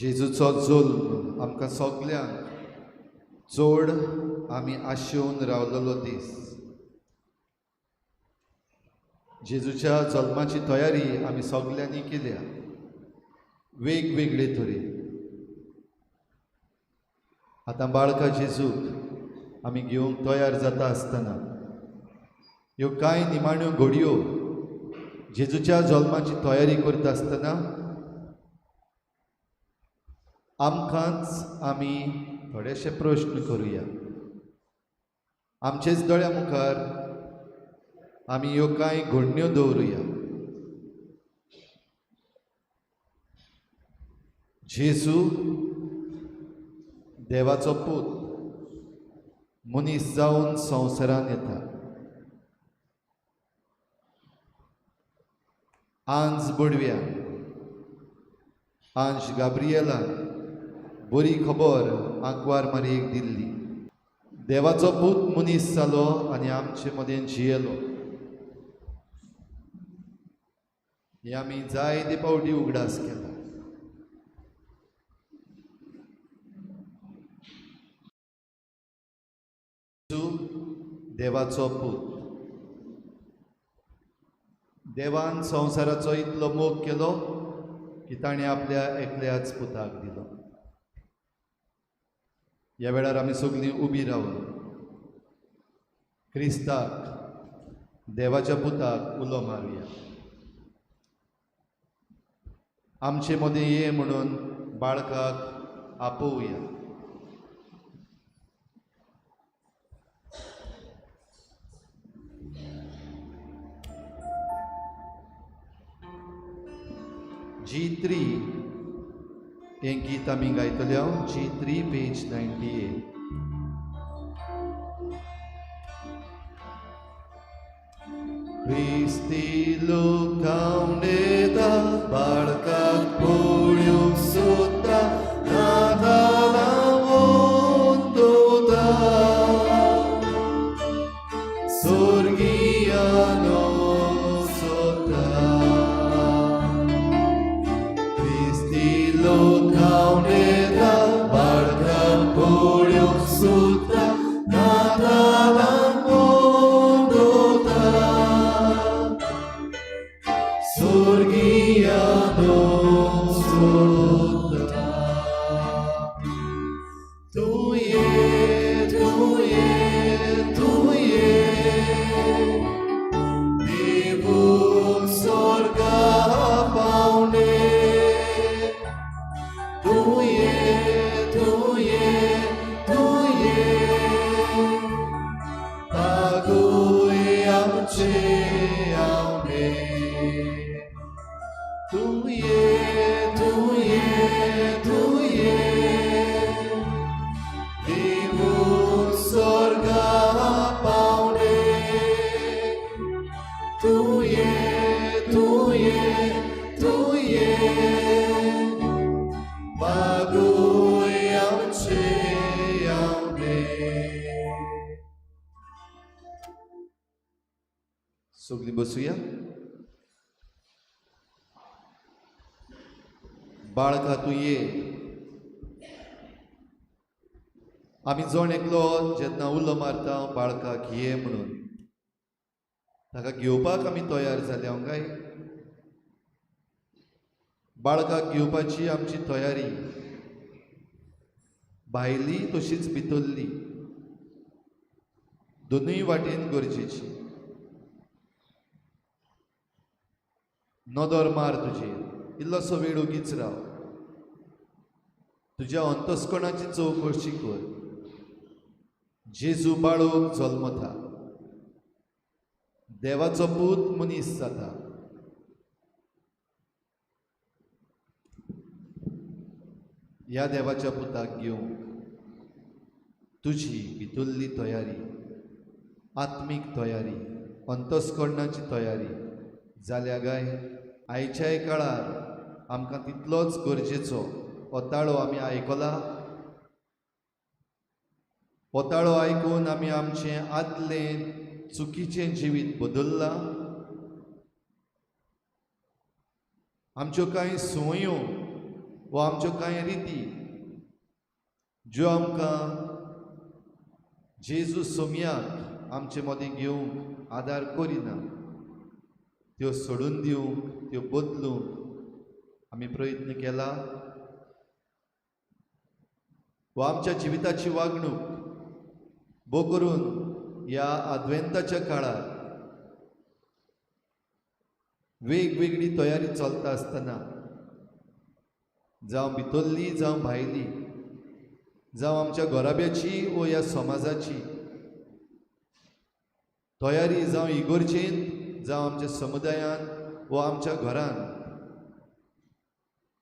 जेजूचो जोल्म आमकां सगल्यांक चड आमी आशेवन रावलेलो दीस. जेजूच्या जल्माची तयारी आमी सगल्यांनी केल्या वेगवेगळे तरेन. आतां बाळका जेजूक आमी घेवंक तयार जाता आसतना ह्यो कांय निमाण्यो घडयो जेजूच्या जल्माची तयारी करता आसतना आमकांच आमी थोडेशे प्रश्न करुया. आमचेच दोळ्या मुखार आमी ह्यो कांय घडण्यो दवरुया. जेजू देवाचो पूत मनीस जावन संवसारान येता. आंज बडव्या आंज गाब्रिएलान बरी खबर आंकवार मारयेक दिल्ली. देवाचो पूत मनीस जालो आनी आमचे मदें जियेलो. ही आमी जायते फावटी उगडास केला. देवाचो पूत. देवान संवसाराचो इतलो मोग केलो की ताणें आपल्या एकल्याच पुताक दिलो. ह्या वेळार आमी सगळीं उबी रावन क्रिस्ताक देवाच्या पुताक उलो मारुया. आमचे मदें ये म्हणून बाळकाक आपोवया. G3 हें गीत आमी गायतले हांव. G3 page 98. Christi look येता बाळकाक पळोवंक सोदता नाताला वोंदोता स्वर्गियानो सोदता. Christi look येता बाळकाक पळोवंक सोदता नाताला सगळीं बसुया. बाळका तूं ये. आमी जण एकलो जेन्ना उलो मारता बाळकाक ये म्हणून ताका घेवपाक आमी तयार जाल्या काय? बाळकाक घेवपाची आमची तयारी भायली तशीच भितरली दोनूय वाटेन गरजेची. नदर मार तुजेर. इल्लोसो वेळ उगीच राव. तुज्या अंतस्कणाची चवकशी कर. जेजू बाळूक जल्मता. देवाचो पूत मनीस जाता. ह्या देवाच्या पुताक घेवंक तुजी भितरली तयारी, आत्मीक तयारी, अंतस्करणाची तयारी जाल्या गाय. आयच्याय काळार आमकां तितलोच गरजेचो हो ताळो आमी आयकला. हो ताळो आयकून आमी आमचें आदलें चुकीचें जिवीत बदल्लां. आमच्यो कांय संवयो वो आमच्यो कांय रिती ज्यो आमकां जेजू सोमयाक आमचे मदें घेवंक आदार करिना त्यो सोडून दिवंक त्यो बदलूंक आमी प्रयत्न केला। वा आमच्या जिविताची वागणूक भोव करून ह्या आद्वेंताच्या काळार वेगवेगळी तयारी चलता आसतना जावं भितरली जावं भायली जावं आमच्या घोराब्याची वो ह्या समाजाची तयारी जावं इगोर्जेंत जावं आमच्या समुदायांत वा आमच्या घरान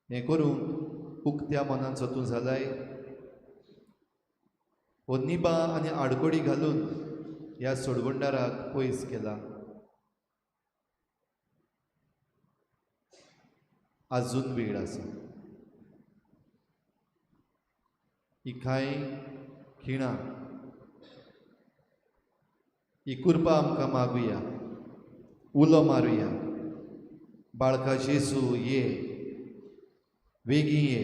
हें करूंक उक्त्या मनान सोतूं जालाय वो निबा आनी आडकोडी घालून ह्या सोडवंडाराक पयस केला। आजून वेळ आसा। ही कांय खिणां ही कुरपा आमकां मागुया, उलो मारुया, बाळका जेजू ये, बेगीन ये,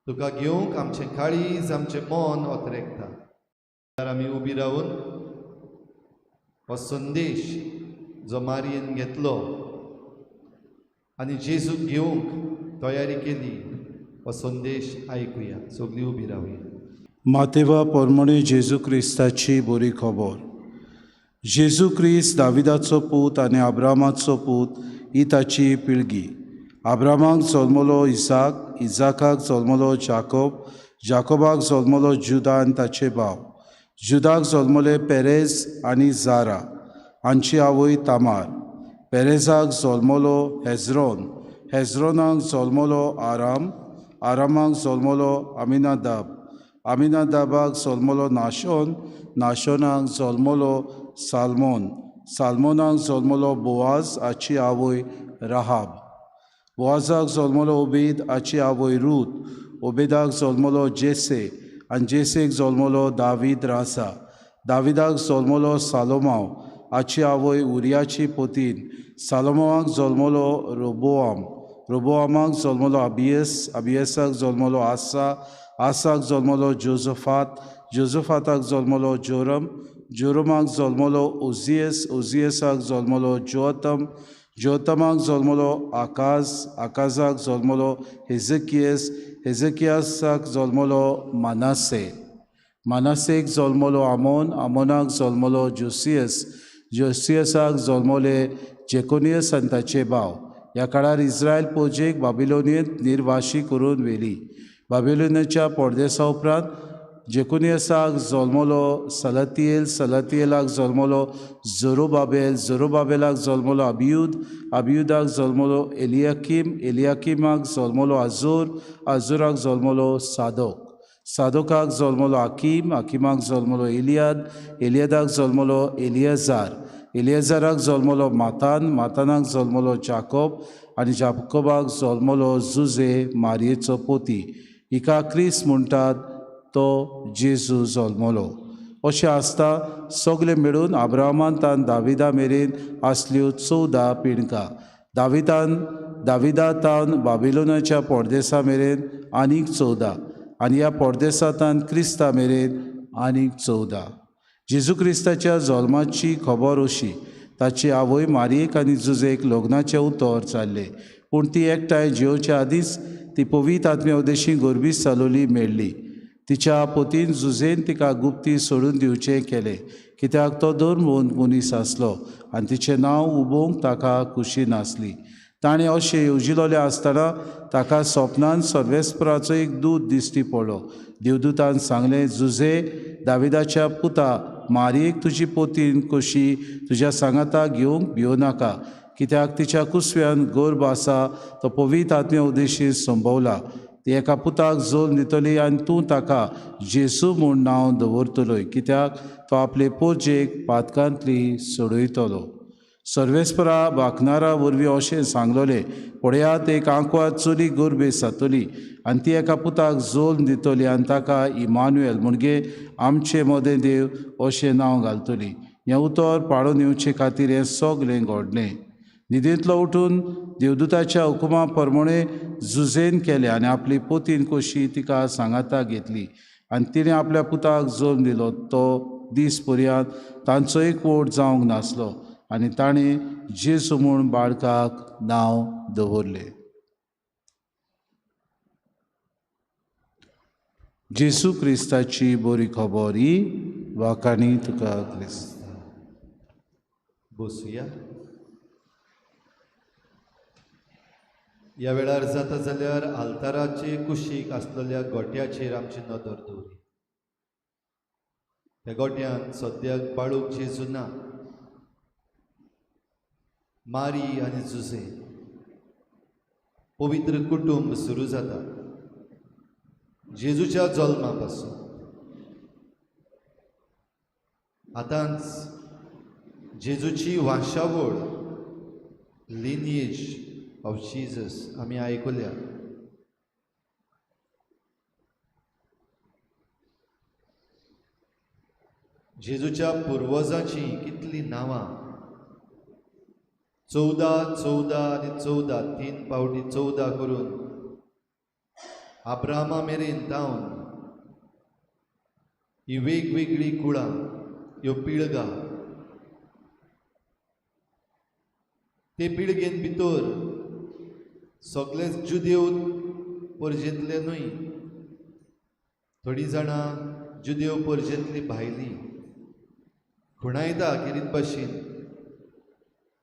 तुका घेवंक आमचें काळीज आमचें मन ओतरेकता। आमी उबी रावन हो संदेश जो मारयेन घेतलो आनी जेजूक घेवंक तयारी केली हो संदेश आयकुया। सगळीं उबी रावया। मातेवा पोरमणे जेजू क्रिस्ताची बरी खबर। जेजू क्रिस्त दाविदाचो पूत आनी अब्रामाचो पूत ही ताची पिळगी। अब्रामाक जल्मलो इसाक, इसाकाक जल्मलो जाकोब, जाकोबाक जल्मलो जुदा आनी ताचे भाव, जुदाक जल्मले पेरेज आनी जारा हांची आवय तामार, पेरेजाक जल्मलो हेजरोन, हेजरोनाक जल्मलो आराम, आरामाक जल्मलो अमिनादाब, अमिनादाबाक जल्मलो नाशोन, नाशोनाक जल्मलो सालमोन, सालमोनाक जल्मलो बोआज हाची आवय राहाब, बोआजाक जल्मलो ओबेद हाची आवय रूत, ओबेदाक जल्मलो जेसे आनी जेसेक जल्मलो दावीद रासा, दाविदाक जल्मलो सालोमाव हाची आवय उरियाची पोतीन, सालोमावाक जल्मलो रोबोआम, रोबोआमाक जल्मलो अबियस, अबियसाक जल्मलो आसा, आसाक जल्मलो जोजफात, जोजफाताक जल्मलो जोरम, जोरमाक जल्मलो उजियस, उजियसाक जल्मलो जोतम, जोतमाक जल्मलो आकाज, आकाजाक जल्मलो हेजकियस, हेजकियासाक जल्मलो मानासे, मानासेक जल्मलो आमोन, आमोनाक जल्मलो जोसियस, जोसियसाक जल्मले जेकोनियस आनी ताचे भाव। ह्या काळार इस्रायल पोजेक बाबिलोनियेंत निर्वाशी करून व्हेली। बाबिलोनाच्या पडदेसा उपरांत जेकोनियसाक जल्मलो सलतियेल, सलतियेलाक जल्मलो झोरुबाबेल, झोरुबाबेलाक जल्मलो अबियूद, अबियूदाक जल्मलो एलियाकीम, एलियाकीमाक जल्मलो आजोर, आजोराक जल्मलो सादोक, सादोकाक जल्मलो आकीम, आकीमाक जल्मलो एलियाद, एलियादाक जल्मलो एलियाजार, एलियाजाराक जल्मलो मातान, मातानाक जल्मलो जाकोब आनी जाकोबाक जल्मलो जुजे मारयेचो पोती। हिका क्रिस्त म्हणटात तो जेजू जल्मलो। अशें आसता सगळे मेळून अब्राहमांतान दाविदा मेरेन आसल्यो 14 पिणकां, दाविदातान बाबिलोनाच्या पडदेसा मेरेन आनीक 14 आनी ह्या पडदेसांतान क्रिस्ता मेरेन आनीक 14। जेजू क्रिस्ताच्या जल्माची खबर अशी, ताची आवय मारयेक आनी जुजेक लग्नाचें उतर जाल्लें, पूण ती एकठांय जेवच्या आदींच ती पवित्र आत्म्या उदेशी गोरबीस जालोली मेळ्ळी। तिच्या पोतीन जुजेन तिका गुप्ती सोडून दिवचें केलें, कित्याक तो 2 मनीस आसलो आनी तिचें नांव उबोवंक ताका खुशी नासली। ताणें अशें येवजिलोलें आसतना ताका सपनांत सर्वेस्पराचो एक दूत दिश्टी पडलो। देवदूतान सांगलें, जुजे, दाविदाच्या पुता, मारयेक तुजी पोतीन कशी तुज्या सांगाता घेवंक भिवनाका, कित्याक तिच्या कुसव्यान गर्भ आसा तो पवित्र आत्म्या उदेशी संभवला। ती एका पुताक जोल दितली आनी तूं ताका जेजू म्हूण नांव दवरतलोय, कित्याक तो आपले पोरजेक पातकांतली सोडयतलो। सर्वेस्परा भाकणारा वरवीं अशें सांगलोलें, पळयात एक आंकवार चली गर्भेस जातली आनी ती एका पुताक जोल दितली आनी ताका इमानुएल म्हणजे आमचे मदें देव अशें नांव घालतली। हें उतर पाळून येवचे खातीर हें सगळें घडलें। न्हिदेंतलो उठून देवदूताच्या हुकुमा प्रमाणे झुजेन केलें आनी आपली पोतीन कोशी तिका सांगाता घेतली आनी तिणें आपल्या पुताक जल्म दिलो. तो दीस पर्यंत तांचो एकवोट जावंक नासलो आनी ताणें जेजू म्हूण बाळकाक नांव दवरलें. जेजू क्रिस्ताची बरी खबर ही वाकाणी तुका क्रिस्त. बसूया. ह्या वेळार जाता जाल्यार आल्ताराचे कुशीक आसलेल्या गोट्याचेर आमची नदर दवरी. त्या गोट्यान सद्याक बाळूक जेजू ना. मारी आनी जुजे पवित्र कुटुंब सुरू जाता जेजूच्या जल्मा पासून. आतांच जेजूची वांशावळ लिनिएज ऑफ जीजस आमी आयकल्या. जेजूच्या पुर्वजांची कितली नांवां 14 14 आनी 14 तीन पावटी 14 करून आब्रामा मेरेन तावन ही वेगवेगळी कुळां ह्यो पिळगां ते पिळगेन भितर सगळे जुदेव परजेंतले न्हय, थोडी जाणां जुदेव परजेंतली भायली खुणायता किरीत भाशेन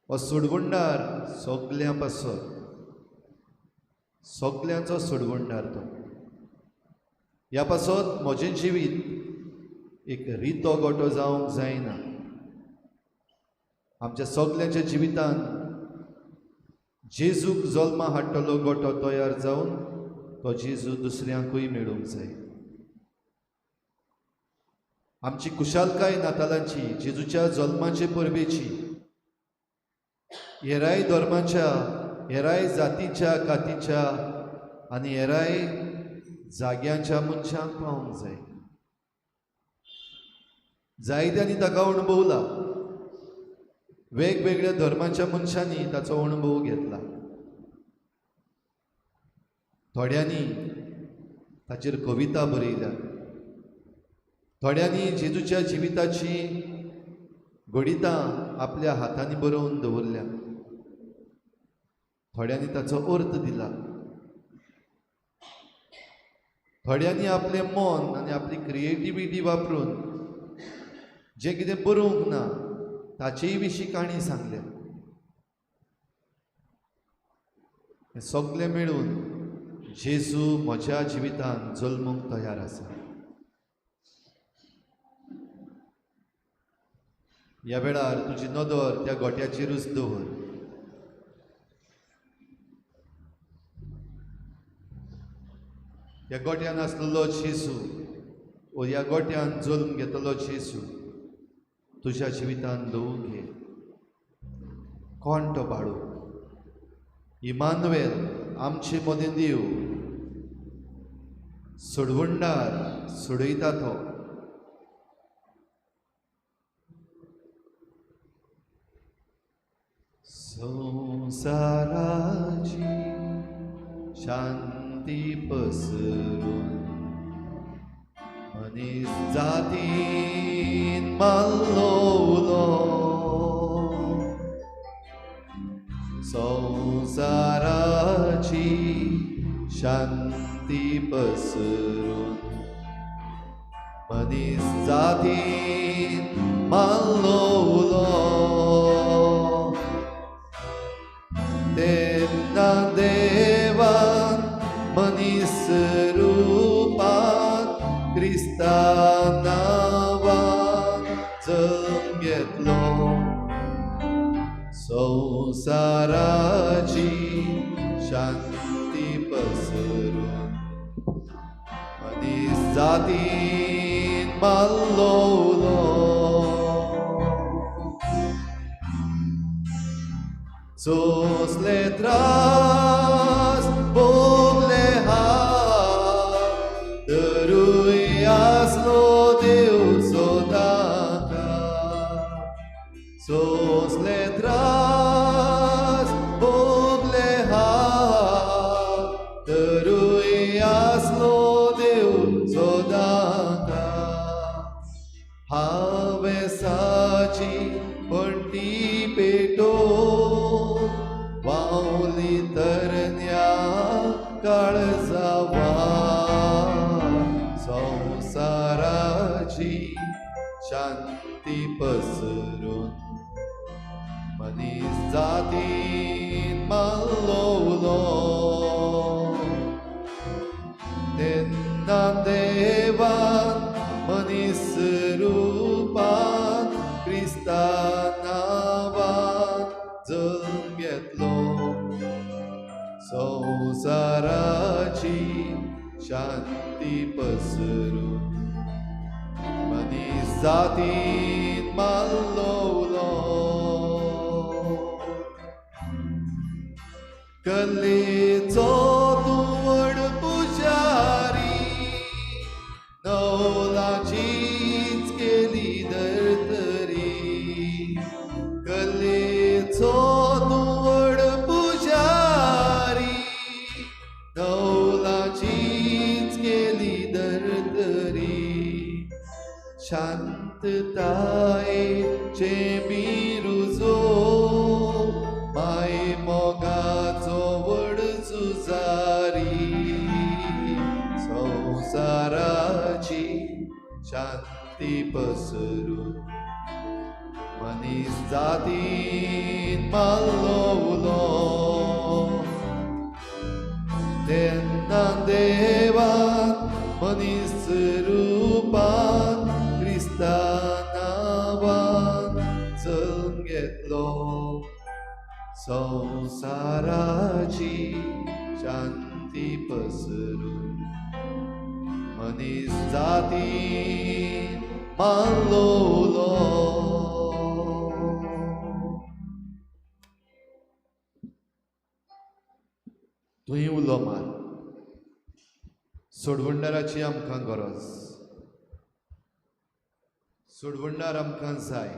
हो सोडवंडार सगळ्यां पासत, सगळ्यांचो सोडवंडार तो. ह्या पासत म्हजें जिवीत एक रितो गोटो जावंक जायना. आमच्या सगळ्यांच्या जिवितान जेजूक जल्मा हाडटलो गोटो तयार जावन तो जेजू दुसऱ्यांकूय मेळूंक जाय. आमची कुशालकाय नातालांची, जेजूच्या जल्माचे परबेची हेराय धर्माच्या, हेराय जातीच्या कातीच्या आनी हेराय जाग्यांच्या मनशांक पावूंक जाय. जायत्यांनी ताका अणभवला. वेगवेगळ्या धर्माच्या मनशांनी ताचो अणभव घेतला. थोड्यांनी ताचेर कविता बरयल्या, थोड्यांनी जेजूच्या जिविताची गणितां आपल्या हातांनी बरोवन दवरल्या, थोड्यांनी ताचो अर्थ दिला, थोड्यांनी आपलें मन आनी आपली क्रिएटिविटी वापरून जें कितें बरोवंक ना ताचेय विशीं काणी सांगल्या. हे सगळें मेळून जेजू म्हज्या जिवितांत जल्मूंक तयार आसा. ह्या वेळार तुजी नदर त्या गोट्याचेरूच दवर. ह्या गोट्यान आसलेलो जेजू वो ह्या गोट्यान जल्म घेतलो जेजू तुज्या जिवितान दवरूंक घे. कोण तो बाळू? इमानुएल, आमचे मदें देव, सोडवंडार, सोडयता तो. संसाराची शांती पसरून मनीस जातीन माल्लोलो. संसाराची शांती पसरून मनीस जातीन माल्लोलो. तेन्ना देवान मनीस रूपान क्रिस्ता नांवान जल्म घेतलो. संसाराची शांती पसरून मनीस जातीन माल्लोलो. सोंसले त्रास भोगले हांव, तरूय आसलो देव सोदाता. सोंसले त्रास शांती पसरून मनीस जातीन माल्लो तेन्ना देवान मनीस रूपान क्रिस्ता नांवान जल्म घेतलो संवसाराची शांती पसरून मनीस जातीन माल्लो कल्लेचो तूं व्हड पुजारी नवलाचीच केली धर्तरी कल्लेचो तूं व्हड पुजारी नवलाचीच केली धर्तरी शांततायेचे बिरुजो माय मोगाचो व्हड झुजारी संवसाराची शांती पसरून मनीस जातीन माल्लो तेन्ना देवान मनीस रूपान क्रिस्ता नांवान जल्म घेतलो संवसाराची शांती पसरून मनीस जातीन माल्लो तुही उलो मार सोडवंडाराची आमकां गरज सोडवंडार आमकां जाय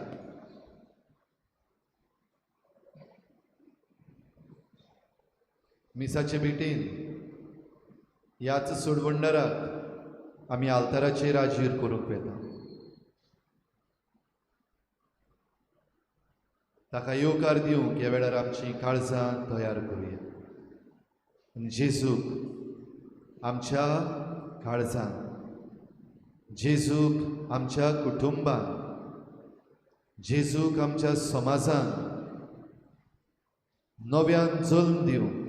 मिसाचे बेटीन ह्याच सोडवंडाराक आमी आल्ताराचेर राजीर करूंक येता ताका येवकार दिवंक ह्या वेळार आमची काळजां तयार करुया जेजूक आमच्या काळजांत जेजूक आमच्या कुटुंबांत जेजूक आमच्या समाजांत नव्यान जल्म दिवंक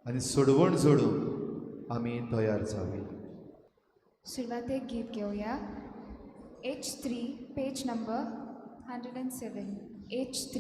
आनी सोडवण जोडूंक आमी तयार जावया सुरवातेक गीत घेवया H3 पेज नंबर 107 H3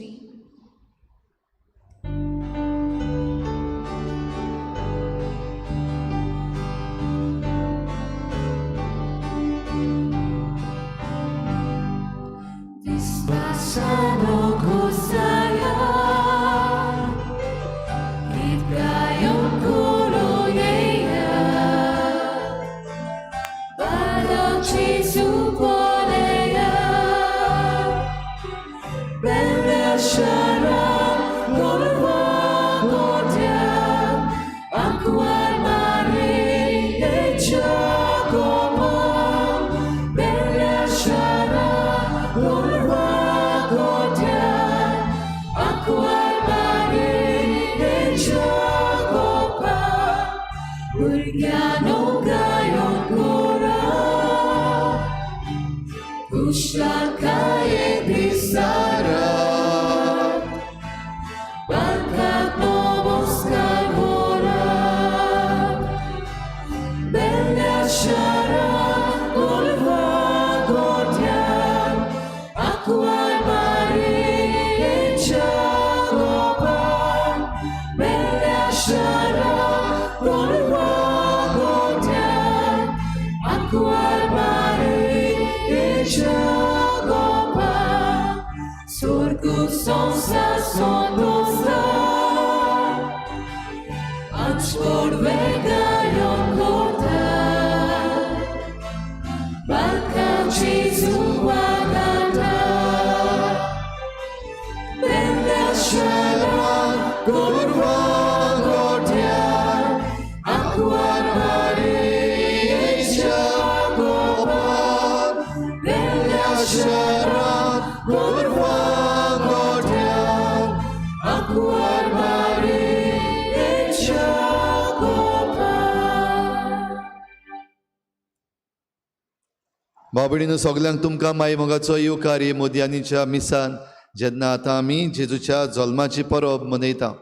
भाव भयणीनो, सगल्यांक तुमकां माय मोगाचो येवकार हे मोदयांनीच्या मिसान, जेन्ना आतां आमी जेजूच्या जल्माची परब मनयता.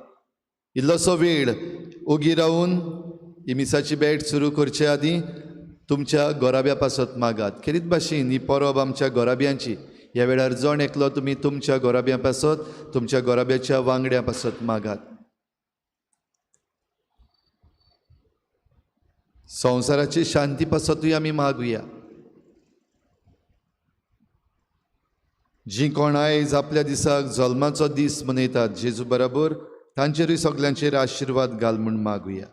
इल्लोसो वेळ ओगी रावन ही मिसाची भेट सुरू करचे आदीं तुमच्या गोराब्या पासत मागात. खेरीत भाशेन ही परब आमच्या गोराब्यांची. ह्या वेळार जण एकलो तुमी तुमच्या गोराब्या पासत, तुमच्या गोराब्याच्या वांगड्या पासत मागात. संवसाराची शांती पासतूय आमी मागुया. जीं कोण आयज आपल्या दिसाक जल्माचो दीस मनयतात, जेजू बरोबर तांचेरूय सगल्यांचेर आशिर्वाद घाल म्हूण मागुया.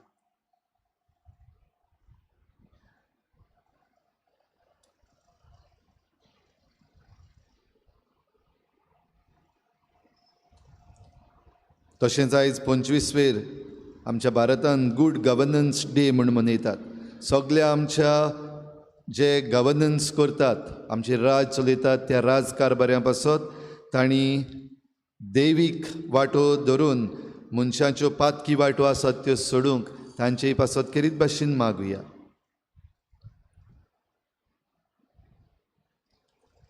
तशेंच आयज 25वेर आमच्या भारतान गूड गव्हर्नन्स डे म्हूण मनयतात. सगल्या आमच्या जे गव्हर्नन्स करतात, आमचे राज चलयतात, त्या राजकारभाऱ्यां पासत तांणी दैवीक वाटो धरून मनशाच्यो पातकी वाटो आसात त्यो सोडूंक तांचेय पासत खेरीत भाशेन मागुया.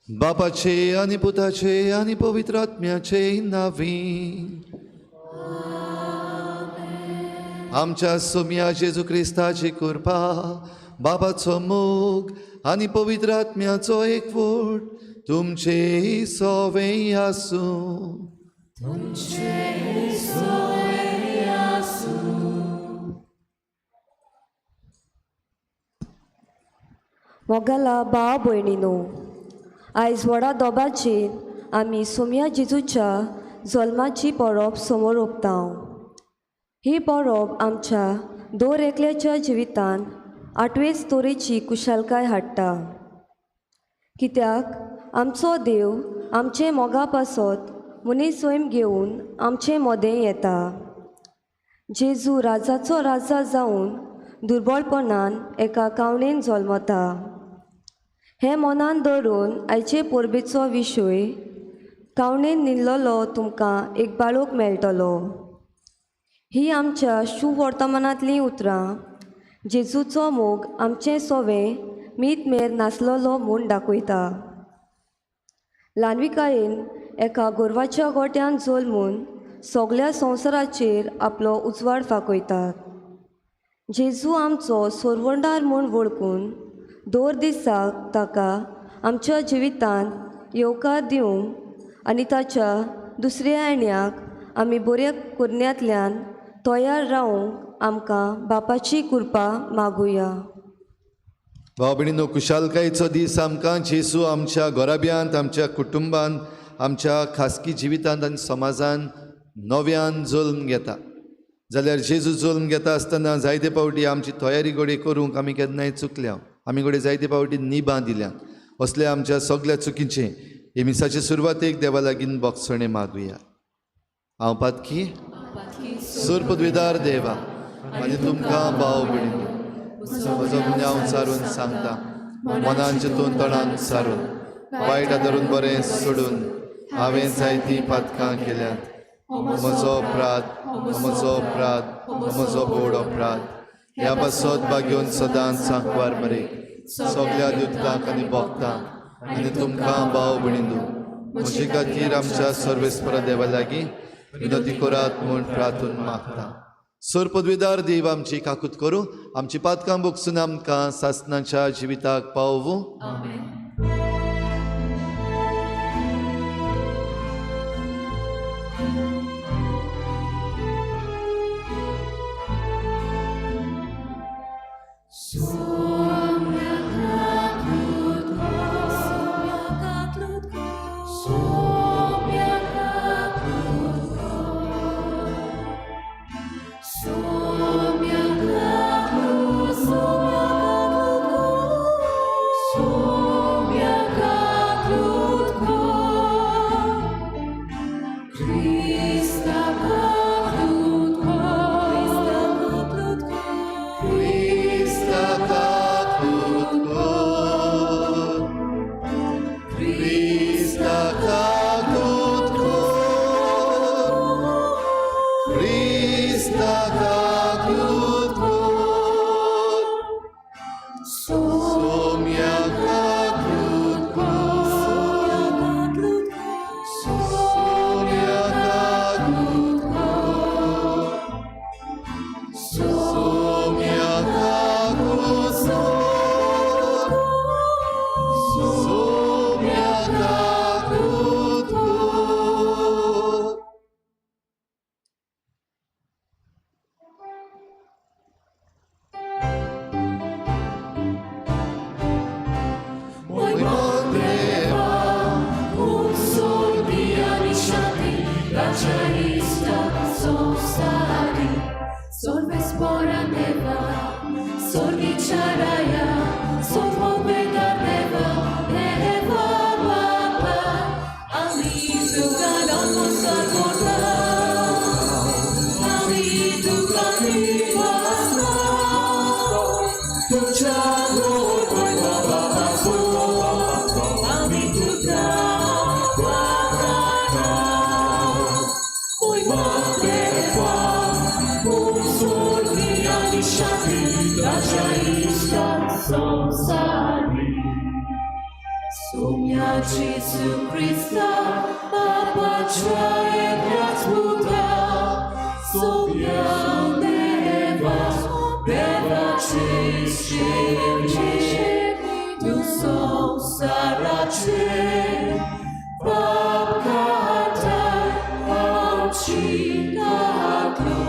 बापाचे आनी पुताचे आनी पवित्र आत्म्याचे नांवीं आमच्या सोम्या जेजू क्रिस्ताची कृपा, बापाचो मोग आनी पवित्र आत्म्याचो एकवट तुमचे सवें आसूं. मोगाला भाव भयणीनो, आयज व्हडा दोबाचेर आमी सोम्या जेजूच्या जल्माची परब समोर ओंपतांव. ही परब आमच्या दर एकल्याच्या जिवितान आठवेच तोरेची कुशलकाय हाडटा. कित्याक आमचो देव आमचे मोगा पासत मनीस स्वयं घेवन आमचें मोदें येता. जेजू राजाचो राजा जावन दुर्बळपणान एका कावणेन जल्मता. हें मनान दवरून आयचे परबेचो विशय कावणेन न्हिदलोलो तुमकां एक बाळूक मेळटलो. ही आमच्या शुभ वर्तमानांतलीं उतरां जेजूचो मोग आमचें सोवें मीत मेर नासलोलो म्हूण दाखयता. ल्हानविकायेन एका गोरवाच्या गोट्यान जल्मून सगल्या संवसाराचेर आपलो उजवाड फाकयतात. जेजू आमचो सोडवणदार म्हूण वळखून दर दिसाक ताका आमच्या जिवितांत येवकार दिवंक आनी ताच्या दुसऱ्या येण्याक आमी बऱ्या करण्यांतल्यान तयार रावंक आमकां बापाची कृपा मागुया. भाव भयणीनो, कुशालकायेचो दीस आमकां जेजू आमच्या गोराब्यांत, आमच्या कुटुंबांत, आमच्या खासगी जिवितांत आनी समाजांत नव्यान जल्म घेता. जाल्यार जेजू जल्म घेता आसतना जायते फावटी आमची तयारी घोडी करूंक आमी केन्नाय चुकल्या. आमी घोडी जायते फावटी निबां दिल्यात. असले आमच्या सगल्या चुकीचे हे मिसाचे सुरवातेक देवा लागीं बोगसणे मागुया. हांव पातकी सुरपदवीदार देवा, आनी तुमकां भाव भयणीनो, म्हजो गुन्यांव सारून सांगता, मनान चिंतून तोंडान सारून वायट धरून बरें सोडून हांवें जायतीं पातकां केल्यात. म्हजो अपराध, म्हजो बोड अपराध. ह्या पासत भाग्योन सदांच सांकवार मरे सगल्या दुतांक आनी भक्तांक आनी तुमकां भाव भयणीनो, म्हजे खातीर आमच्या सर्वेस्परा देवा लागीं विनंती करात म्हूण प्रार्थून मागता. सर पदवीदार देव आमची काकूत करूं, आमची पातकां बोगसून आमकां सासणाच्या जिविताक पावूं. Somiaka Gesù Cristo, Papa Cioè Grazmuta, Sobiam Deva Cisce, Tu Som Sarace, Papkata, Amci, Kaklu,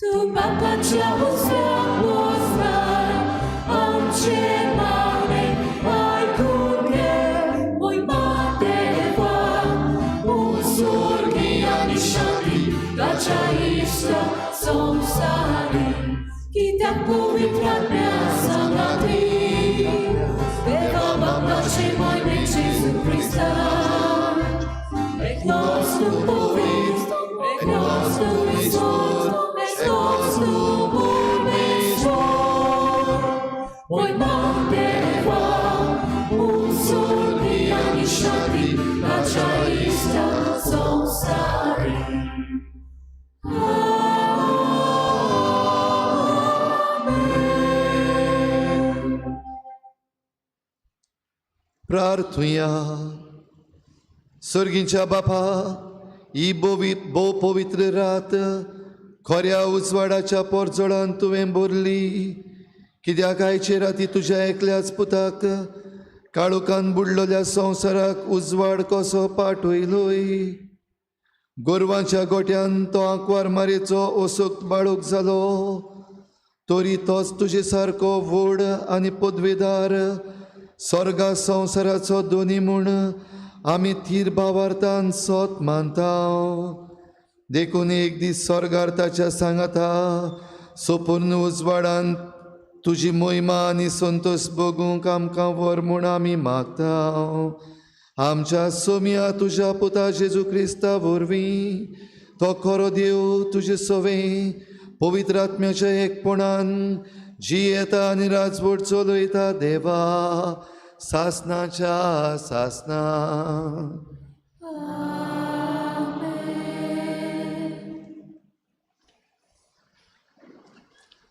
Tu Papa Cioè Kita puvitratnya sangati Beva Bapa Cemoi Ben Gesù Krista Ek nos tu povit Ek nos tu visot Ek nos tu burmesor Oi Manteva Unsur Diani Shakti Lachaista Samsari प्रार्थुया. सर्गींच्या बापा, ही भोव पवित्र रात खऱ्या उजवाडाच्या पोरजोळान तुवें भरली. कित्याक आयचे राती तुज्या एकल्याच पुताक काळोखान बुडलेल्या संवसाराक उजवाड कसो पाठयलोय. गोरवांच्या गोट्यान तो आंकवार मारेचो ओसोक बाळूक जालो, तरी तोच तुजे सारको व्हड आनी पदवेदार स्वर्गा संवसाराचो दोनी म्हूण आमी थीर भावार्थान सोत मानता. देखून एक दीस स्वर्गार्थाच्या सांगाता सोपूर्ण उजवाडान तुजी मोहिमा आनी संतोष भोगूंक आमकां वर म्हूण आमी मागता. आमच्या सोमिया तुज्या पुता जेजू क्रिस्ता वरवीं तो खरो देव तुजे सवें पवित्र आत्म्याच्या एकपणान जी येता आनी राजवट चलयता देवा सासनाच्या सासना.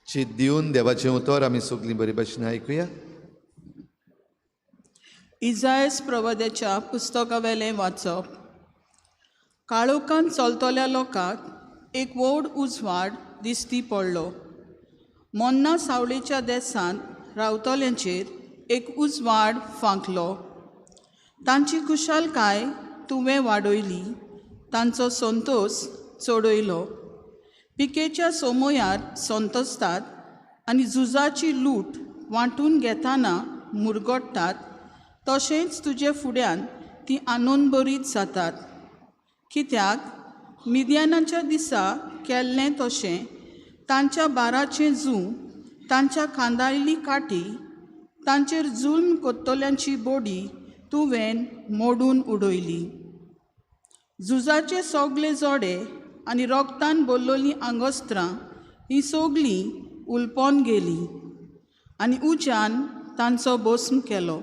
चित दिवन देवाचें उतर आमी सगळीं बरे भाशेन आयकुया. इजायस प्रवदेच्या पुस्तकावेलें वाचप. काळोखान चलतल्या लोकांक एक व्हड उजवाड दिश्टी पडलो. मोन्ना सावळेच्या देसांत रावतल्यांचेर एक उजवाड फांकलो. तांची खुशालकाय तुवें वाडयली, तांचो संतोश चडयलो. पिकेच्या सोमोयार संतोसतात आनी झुजाची लूट वांटून घेतना मुरगोडटात, तशेंच तुजे फुड्यान ती आनंदभरीत जातात. कित्याक मिद्यानाच्या दिसा केल्लें तशें तांच्या बाराचें जूं, तांच्या खांदाळिल्ली काठी, तांचेर जुल्म कोत्तोल्यांची बोडी तुवें मोडून उडयली. झुजाचे सोगले जोडे आनी रोगतान भरलोलीं आंगोस्त्रां हीं सगलीं उलपोन गेलीं आनी उज्यान तांचो भस्म केलो.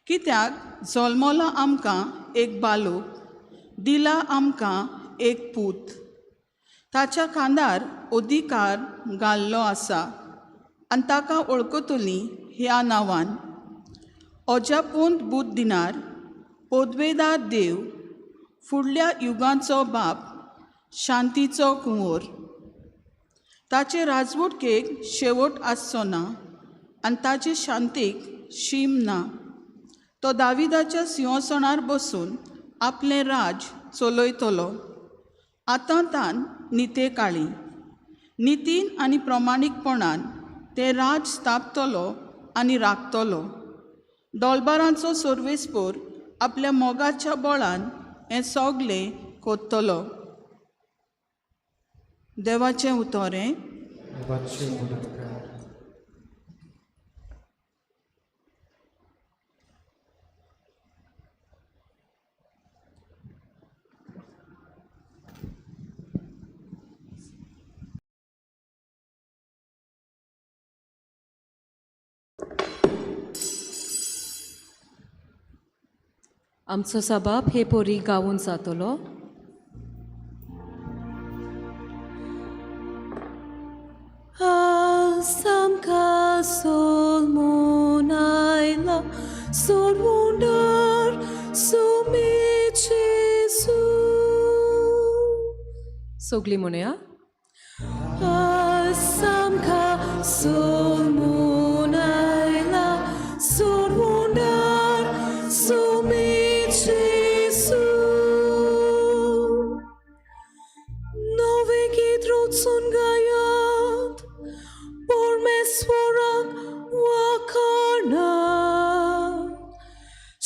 कित्याक झोलमोला आमकां एक बालूक, दिला आमकां एक पूत. ताच्या खांदार अधिकार घाल्लो आसा आनी ताका वळखतलीं ह्या नांवान: अजापोंत बुध दिनार, पदवेदार देव, फुडल्या युगांचो बाप, शांतीचो कुंवर. ताचे राजवटकेक शेवट आसचो ना आनी ताचे शांतीक शीम ना. तो दाविदाच्या सिंहासनार बसून आपलें राज चलयतलो. आतां तान निते काळी नितीन आनी प्रमाणीकपणान ते राज स्थापतलो आनी राखतलो. दोलबारांचो सर्वेस्पोर आपल्या मोगाच्या बळान हें सोगलें कोत्तलो. देवाचें उतोरें. आमचो सबाब हे पोरी गावून जातलो. Samka zolmola Soddvonndar sumit Jesu. सगळी म्हणया. Samka zolmola Soddvonndar sumit Jesu. Nove git rotsun gayat Pormesvorak wakana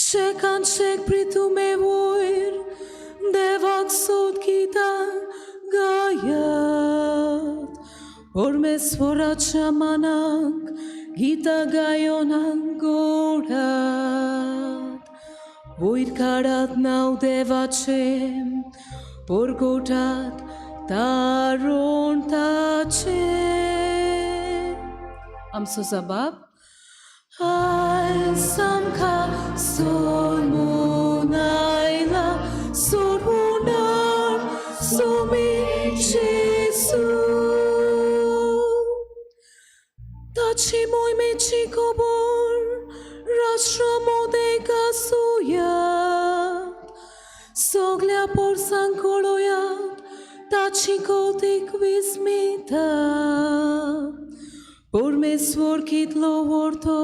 Shekan shek pritume voir Devak sod kita gayat Pormesvorat shamanang Gita gayonan gorat Voir karat nau devachem Porgotat taron tachem आमचो सबाब Samka zolmola Soddvonndar sumit Jesu. Taci moi meci kobor Rashtra mode kasuyat Soglia porsan koloyat Taci kotik vismita Pormesvor kitlo vorto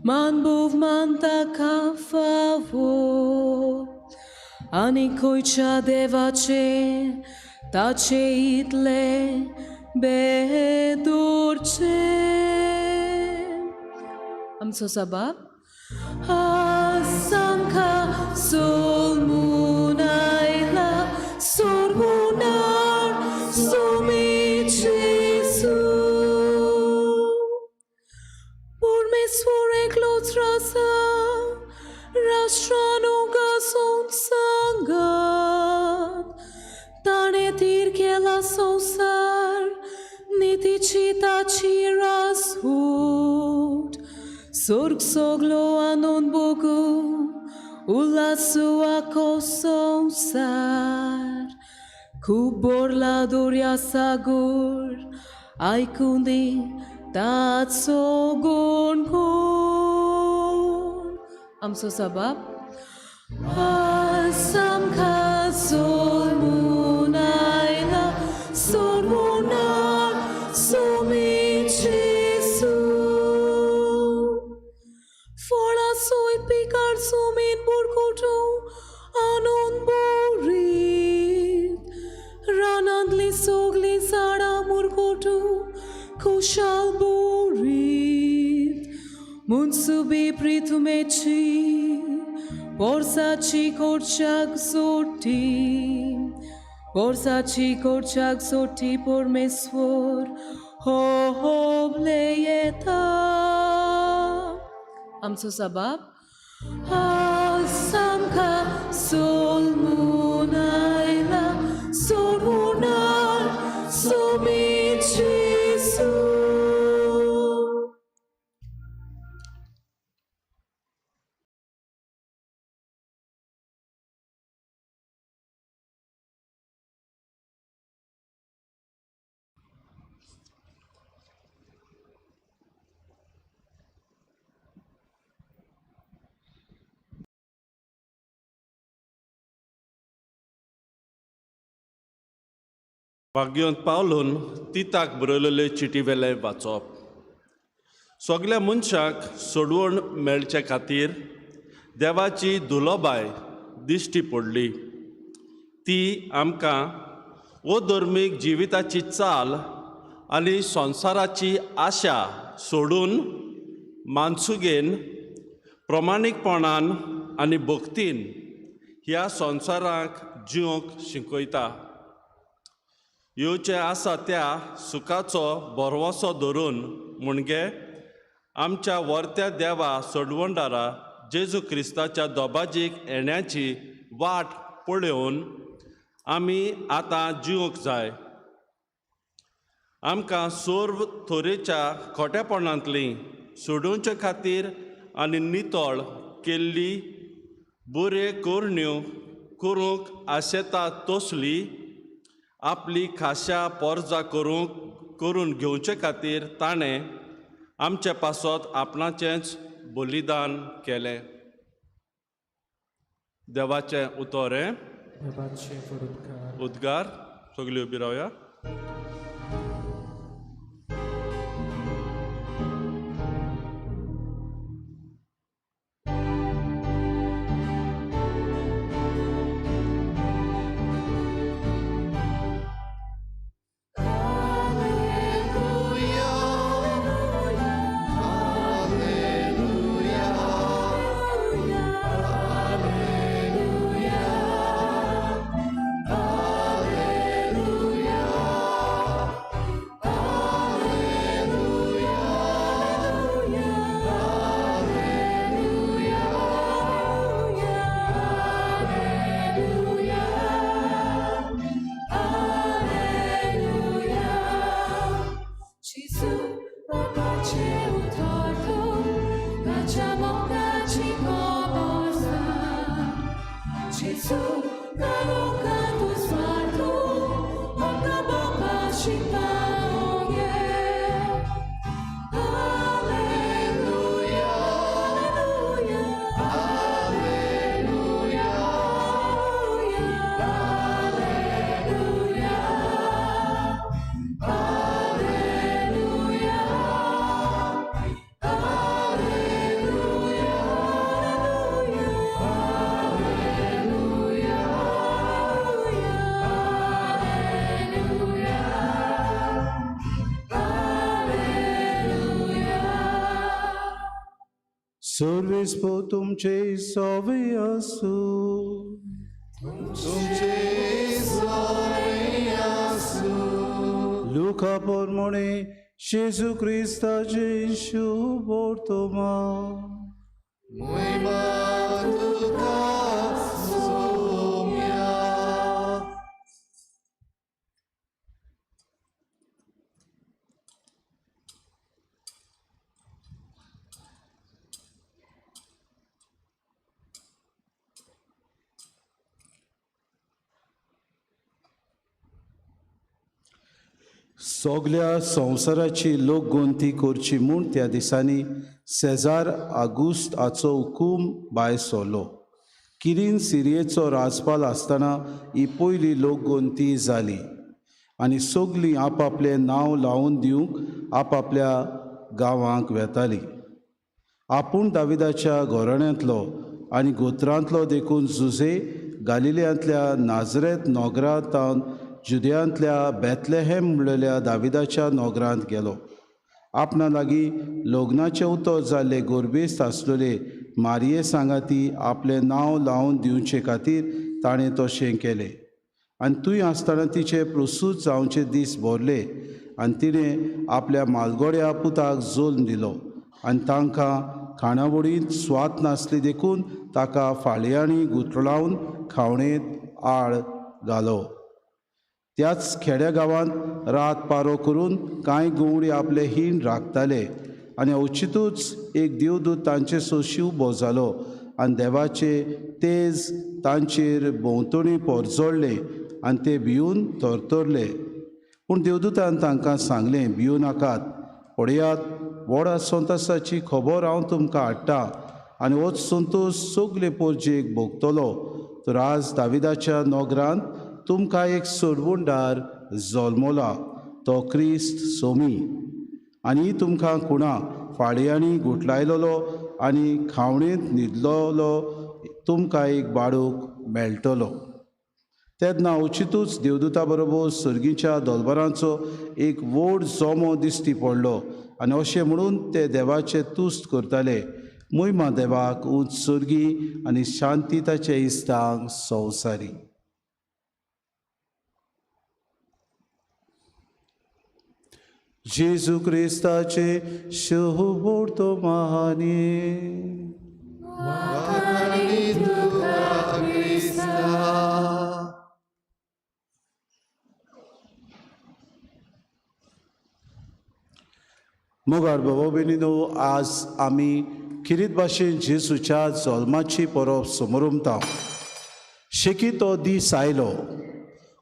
Man bov man takafavo Ani koicha devace Tace itle bedurce आमचो सबाब Samka zolmola Soddvonndar sumit Jesu. Pormesvor eklot rasa Rashtranuga son sangat Tane tirkela sonsar Niti chita chiras hut Sorg soglo anon bogu Ulasu ako sonsar Kubor la doria sagur Aikundi tat sogon gon आमचो सबाब Samka zolmola Soddvonndar sumit Jesu. Fola soit pikar sumin burkoto anon borit Ranandli sogli sada murkoto kushal borit Munsubi pritumechi Porsachi korchak soti pormesvor hobleyeta आमचो सबाब Samka zolmola Soddvonndar sumit Jesu. भाग्यवंत पावलून तिताक बरयलेले चिटी वेले वाचप. सगल्या मनशाक सोडवण मेळचे खातीर देवाची दुलोबाय दिश्टी पडली. ती आमकां धर्मीक जिविताची चाल आनी संवसाराची आशा सोडून मानसुगेन प्रमाणीकपणान आनी भक्तीन ह्या संवसाराक जिवंक शिकयता. येवचे आसा त्या सुखाचो भरवसो धरून म्हणजे आमच्या वर्त्या देवा सोडवणदारा जेजू क्रिस्ताच्या दोबाजीक येण्याची वाट पळोवन आमी आतां जिवंक जाय. आमकां सर्व तरेच्या खोटेपणांतली सोडूंचे खातीर आनी नितळ केल्ली बरे कोरण्यो करूंक आशेता तसली आपली खाशा पोरजां करून घेवचे खातीर ताणें आमचे पासत आपणाचेंच बलिदान केलें. देवाचें उतोरें. उद्गार. सगळीं उबी रावया. सर्वेस्पो तुमचे सवे असो. लुका पोरमोणे जेजू क्रिस्ताचे शुभ वर्तमा. सगळ्या संवसाराची लोकगोंती करची म्हूण त्या दिसांनी सेजार आगुस्त हाचो हुकूम भायर सरलो. किरीन सिरियेचो राजपाल आसतना ही पयली लोकगोंती जाली आनी सगळीं आपआपलें नांव लावन दिवंक आपआपल्या गांवांक वेतालीं. आपूण दाविदाच्या घराण्यांतलो आनी गोत्रांतलो देखून जुजे गालिल्यांतल्या नाजरेत नोगरांतावन जुदेयांतल्या बेथलेहेम म्हणलेल्या दाविदाच्या नोगरांत गेलो. आपणा लागीं लग्नाचें उतर जाल्ले गोरबेस्त आसलेले मारये सांगाती आपलें नांव लावन दिवचे खातीर ताणें तशें केलें. आनी थंय आसतना तिचे प्रसूत जावचे दीस भरले आनी तिणें आपल्या मालगोड्या पुताक जल्म दिलो आनी तांकां खाणावळींत स्वात नासली देखून ताका फाळयांनी गुठलावन खावणेंत आळ घालो. त्याच खेड्या गांवांत रात पारो करून कांय गवळी आपले हीण राखताले आनी अवचितूच एक देवदूत तांचे सोशी उबो जालो आनी देवाचे तेज तांचेर भोंवतणी परजोडलें आनी ते भिवन तरतरले. पूण देवदूतान तांकां सांगलें, भिवू नाकात. पळयात, व्हड संतोशाची खबर हांव तुमकां हाडटां आनी होच संतोश सगळे परजेक भोगतलो. तर आज दाविदाच्या नोगरांत तुमकां एक सोडवणदार zolmola, तो क्रिस्त सोमी. आनी तुमकां कुणा फाळयांनी गुठलायलोलो आनी खावणेंत न्हिदलोलो तुमकां एक बाळूक मेळटलो. तेन्ना अवचितूच देवदूता बरोबर सर्गीच्या दोलबारांचो एक व्हड जोमो दिश्टी पडलो आनी अशें म्हणून ते देवाचे तुस्त करताले, महिमा देवाक उंच सर्गी आनी शांती ताचे इश्टांक संवसारी. जेजू क्रिस्ताचे शुभ वर्तमानी. मोगार बाबा बेनिनो, आज आमी खिरीत भाशेन जेजूच्या जल्माची परब समोर उमता. शेकी तो दीस आयलो,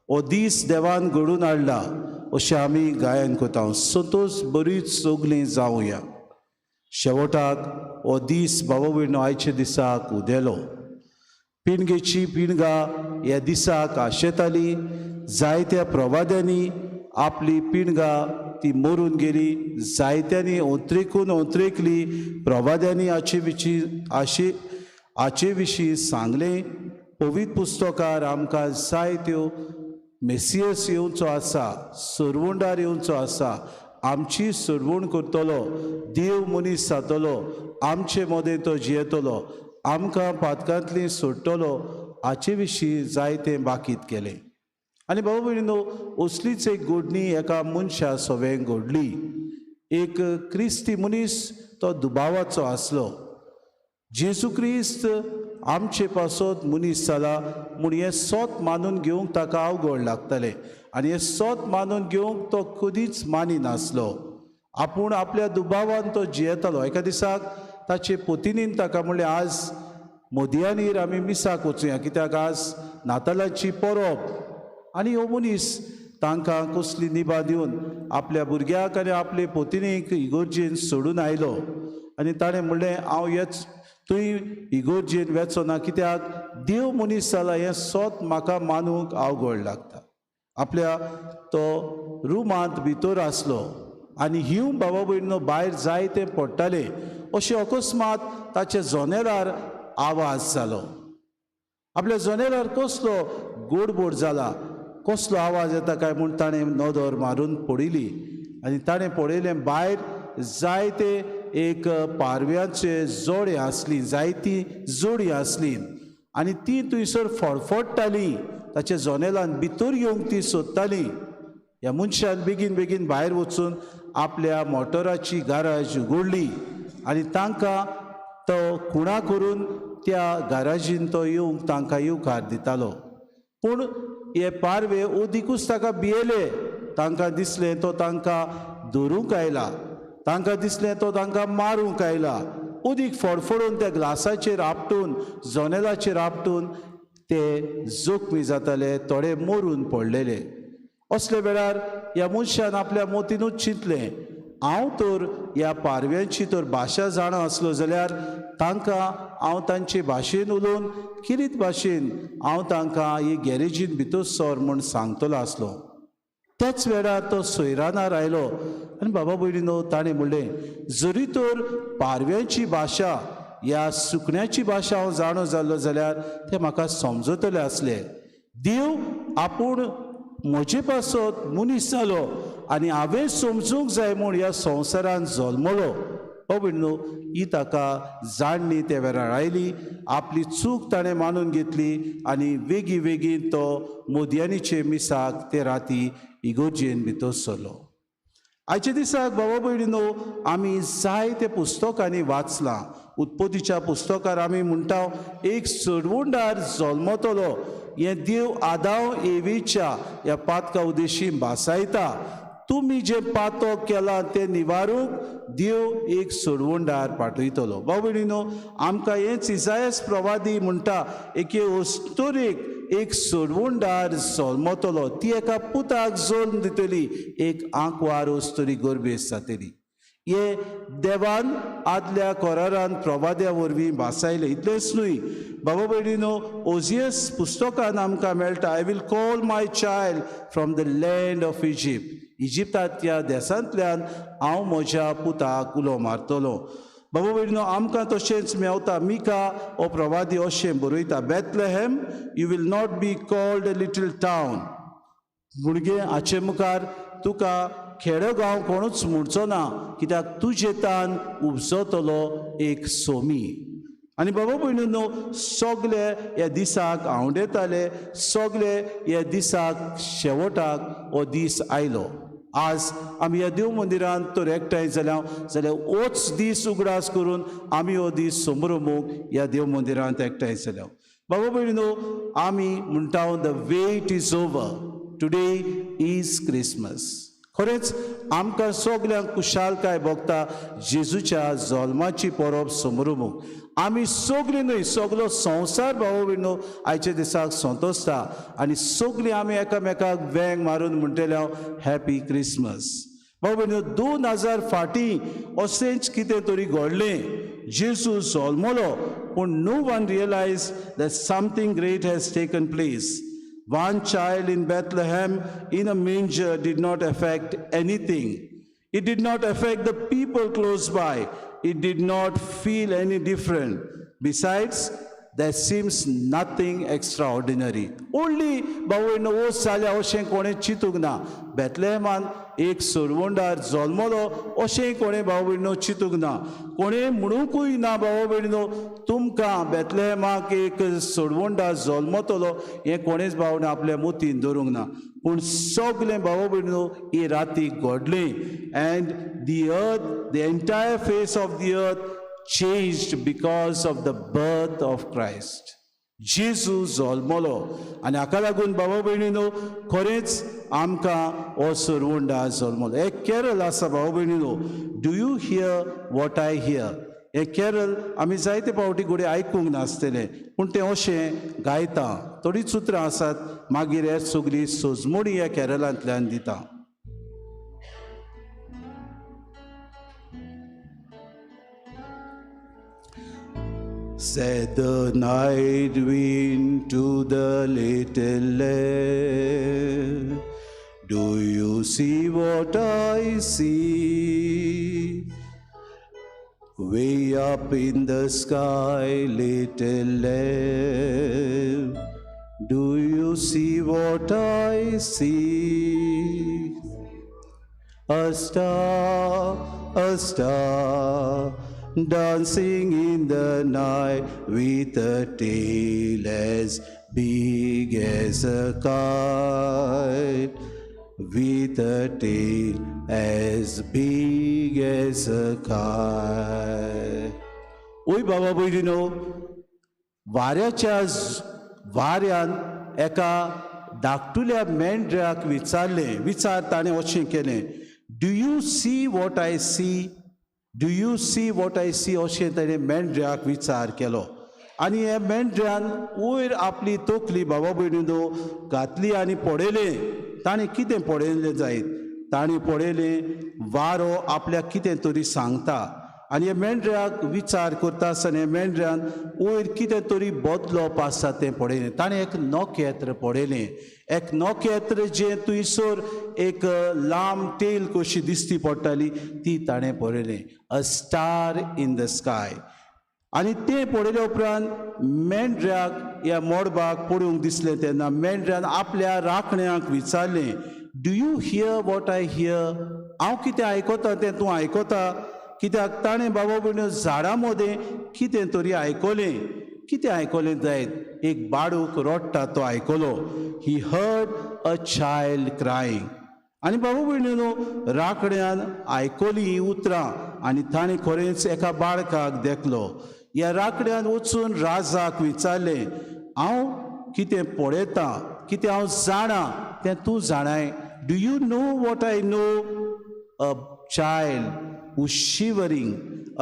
हो दीस देवान घडून हाडला अशें आमी गायन कोता. संतोश बरीच सगलीं जावया. शेवटाक हो दीस बाबा भयणो आयचे दिसाक उदेलो. पिणगेची पिणगा ह्या दिसाक आशेताली. जायत्या प्रवाद्यांनी आपली पिणगा ती मरून गेली. जायत्यांनी ओंत्रेकली. प्रवाद्यांनी हाचे विशीं सांगलें. पवित्र पुस्तकार आमकां जायत्यो मेसियस येवचो आसा, सोडवणदार येवचो आसा, आमची सोडवण करतलो, देव मनीस जातलो, आमचे मदें तो जियेतलो, आमकां पातकांतली सोडटलो, हाचे विशीं जायतें बाकीत केलें. आनी बाबा भयणीनो, असलीच एक घडणी एका मनशा सवें घडली. एक क्रिस्ती मनीस तो दुबावाचो आसलो. जेजू क्रिस्त आमचे पासत मनीस जाला म्हूण हें सोत मानून घेवंक ताका अवघड लागतालें. आनी हें सोत मानून घेवंक तो कधीच मानिनासलो. आपूण आपल्या दुबावान तो जियेतालो. एका दिसाक ताचे पत्नीन ताका म्हणलें, आज मोदयांनीर आमी मिसाक वचुया, कित्याक आज नातालाची परब. आनी हो मनीस तांकां कसली निभा दिवन आपल्या भुरग्याक आनी आपले पत्नीक इगोर्जेन सोडून आयलो. आनी ताणें म्हणलें, हांव हेच तुवें इगोर्जेन वेचोना, कित्याक देव मनीस जाला हें सोत म्हाका मानूंक अवघड लागता. आपल्या तो रुमांत भितर आसलो आनी हिंव बाबा भयणीनो भायर जायतें पडटालें. अशें अकस्मात ताच्या जनेलार आवाज जालो. आपल्या जनेलार कसलो गोडबोड जाला, कसलो आवाज येता काय म्हूण ताणें नदर मारून पळयली. आनी ताणें पळयलें भायर जायते एक पारव्याचे जोडे आसली, जायती जोडी आसली. आनी ती थंयसर फडफडटाली. ताच्या जनेलान भितर येवंक ती सोदताली. ह्या मनशान बेगीन भायर वचून आपल्या मोटराची गाराज उगडली आनी तांकां तो खुणा करून त्या गाराजीन तो येवंक तांकां येवकार दितालो. पूण हे पारवे ओदीकूच ताका भियेले. तांकां दिसलें तो तांकां धरूंक आयला, तांकां दिसलें तो तांकां मारूंक आयला. उदीक फडफडून त्या ग्लासाचेर आपटून, जनेलाचेर आपटून ते जखमी जाताले, थोडे मरून पडलेले. असले वेळार ह्या मनशान आपल्या मोतीनूच चिंतलें, हांव तर ह्या पारव्यांची तर भाशा जाणा आसलो जाल्यार तांकां हांव तांचे भाशेन उलोवन किरीत भाशेन हांव तांकां ही गॅरेजीन भितर सर म्हूण सांगतलो आसलो. त्याच वेळार तो सोयरानार आयलो आनी बाबा भयणीनो ताणें म्हणलें, जरी तर पारव्यांची भाशा ह्या सुकण्याची भाशा हांव जाणो जाल्लो जाल्यार तें म्हाका समजतलें आसलें. देव आपूण म्हजे पासत मनीस जालो आनी हांवें समजूंक जाय म्हूण ह्या संवसारान जल्मलो. हो भयणीनो, ही ताका जाणणी त्या वेळार आयली. आपली चूक ताणें मानून घेतली आनी बेगीन तो मोदयांनीचे मिसाक ते राती इगोर्जेन भितर सरलो. आयच्या दिसाक बाबा भयणीनो, आमी जायते पुस्तकांनी वाचलां. उत्पत्तीच्या पुस्तकार आमी म्हणटा एक सोडवणदार जल्मतलो. हें देव आदाव एवीच्या ह्या पातका उद्देशी भासायता. तुमी जे पातक केलां तें निवारूंक देव एक सोडवणदार पाठयतलो. बाबा भयणीनो, आमकां हेंच इसायास प्रवादी म्हणटा, एके वस्तुरेक एक सोडवणदार जल्मतलो. ती एका पुताक जल्म दितली, एक आंकवार वस्तुरी गर्भेस जातली. हे देवान आदल्या कोरारान प्रवाद्या वरवीं भासायलें. इतलेंच न्हय बाबा भयणीनो, ओजियस पुस्तकान आमकां मेळटा, I will call my child from the land of Egypt. इजिप्तांतल्या देसांतल्यान हांव म्हज्या पुताक उलो मारतलो. बाबा भयणीनो, आमकां तशेंच मेवता. मिका हो प्रवादी अशें बरयता, Bethlehem you will not be called a little town. भुरगे हाचे मुखार तुका खेडेगांव कोणूच म्हणचो ना, कित्याक तुजे तान उपजतलो एक सोमी. आनी बाबा भयणीनो, सगळे ह्या दिसाक आवडेताले, सगळे ह्या दिसाक शेवटाक हो दीस आयलो. आज आमी ह्या देव मंदिरांत तर एकठांय जाल्यार होच दीस उगडास करून आमी हो दीस समोरूंक ह्या देव मंदिरांत एकठांय जाल्या. बाबा भयणीनो, आमी म्हणटा the wait is over, today is Christmas. खरेंच आमकां सगल्यांक कुशालकाय भोगता जेजूच्या जल्माची परब समरुमूक आमी सगळीं न्हय सगलो संवसार भाव भयणो आयच्या दिसाक संतोसता आनी सगळीं आमी एकामेकाक वेंग मारून म्हणटले हांव हॅपी क्रिसमस. भाव भयणो 2000 फाटीं अशेंच कितें तरी घडलें जेजू जल्मलो पूण no one realise that something great has taken place. One child in Bethlehem in a manger did not affect anything. It did not affect the people close by. It did not feel any different. Besides, there seems nothing extraordinary. Only बावयन ओस जाल्या अशें कोणें चिंतूंक ना. बेथलेहमान एक सोडवोंडार जल्मलो अशें कोणें भाव भयणो चिंतूंक ना. कोणें म्हणूंकूय ना भाव भयणो तुमकां बेथलेहमाक एक सोडवोंडार जल्मतलो हें कोणेंच भावना आपल्या मोतीन दवरूंक ना. पूण सगलें भाव भयणो ही राती घडलें and the earth the entire face of the अर्थ changed because of the birth of Christ. जेजू जल्मलो आनी हाका लागून बाबा भयणीनो खरेंच आमकां हो सोडवोंडार जल्मलो. एक कॅरल आसा भाव भयणीनो, do you hear what I hear. हें कॅरल आमी जायते फावटी घडये आयकूंक नासतलें पूण तें अशें गायता. थोडींच उतरां आसात मागीर हेर सगळी सोजमोडी ह्या कॅरलांतल्यान दिता. Said the night wind to the little lamb, do you see what I see? Way up in the sky, little lamb, do you see what I see? A star, dancing in the night with a tail as big as a kite, with a tail as big as a kite. ओय बाबा भयणीनो, वाऱ्यान एका धाकटुल्या मेंढऱ्याक विचार ताणें अशें केलें, do you see what I see. Do you see what I see अशें ताणें मेंढऱ्याक विचार केलो. आनी हे मेंढऱ्यान वयर आपली तोकली बाबा भयणीनो घातली आनी पळयलें. ताणें कितें पळयलें जायत, ताणें पळयलें वारो आपल्याक कितें तरी सांगता. आनी हे मेंढऱ्याक विचार करता आसतना हे मेंढऱ्यान वयर कितें तरी बदलप आसा तें पळयलें. ताणें एक नखेत्र पळयलें. एक नखेत्र जें थंयसर एक लांब टेल कशी दिसती पडटाली ती ताणें पळयलें. A star in the sky. आनी तें पळयल्या उपरांत मेंढऱ्याक ह्या मोडबाक पळोवंक दिसलें तेन्ना मेंढऱ्यान आपल्या राखण्यांक विचारलें, do you hear what I here. हांव कितें आयकता तें तूं आयकता. कित्याक ताणें बाबा भयणीनो झाडां मदें कितें तरी आयकलें. कितें आयकलें जायत, एक बाळूक रडटा तो आयकलो. He heard a child क्रायींग. आनी बाबा भयणीनो राखड्यान आयकली ही उतरां आनी ताणें खरेंच एका बाळकाक देखलो. ह्या राखड्यान वचून राजाक विचारलें, हांव कितें पळयतां, कितें हांव जाणां तें तूं जाणाय. Do you know what I know. A child who is shivering,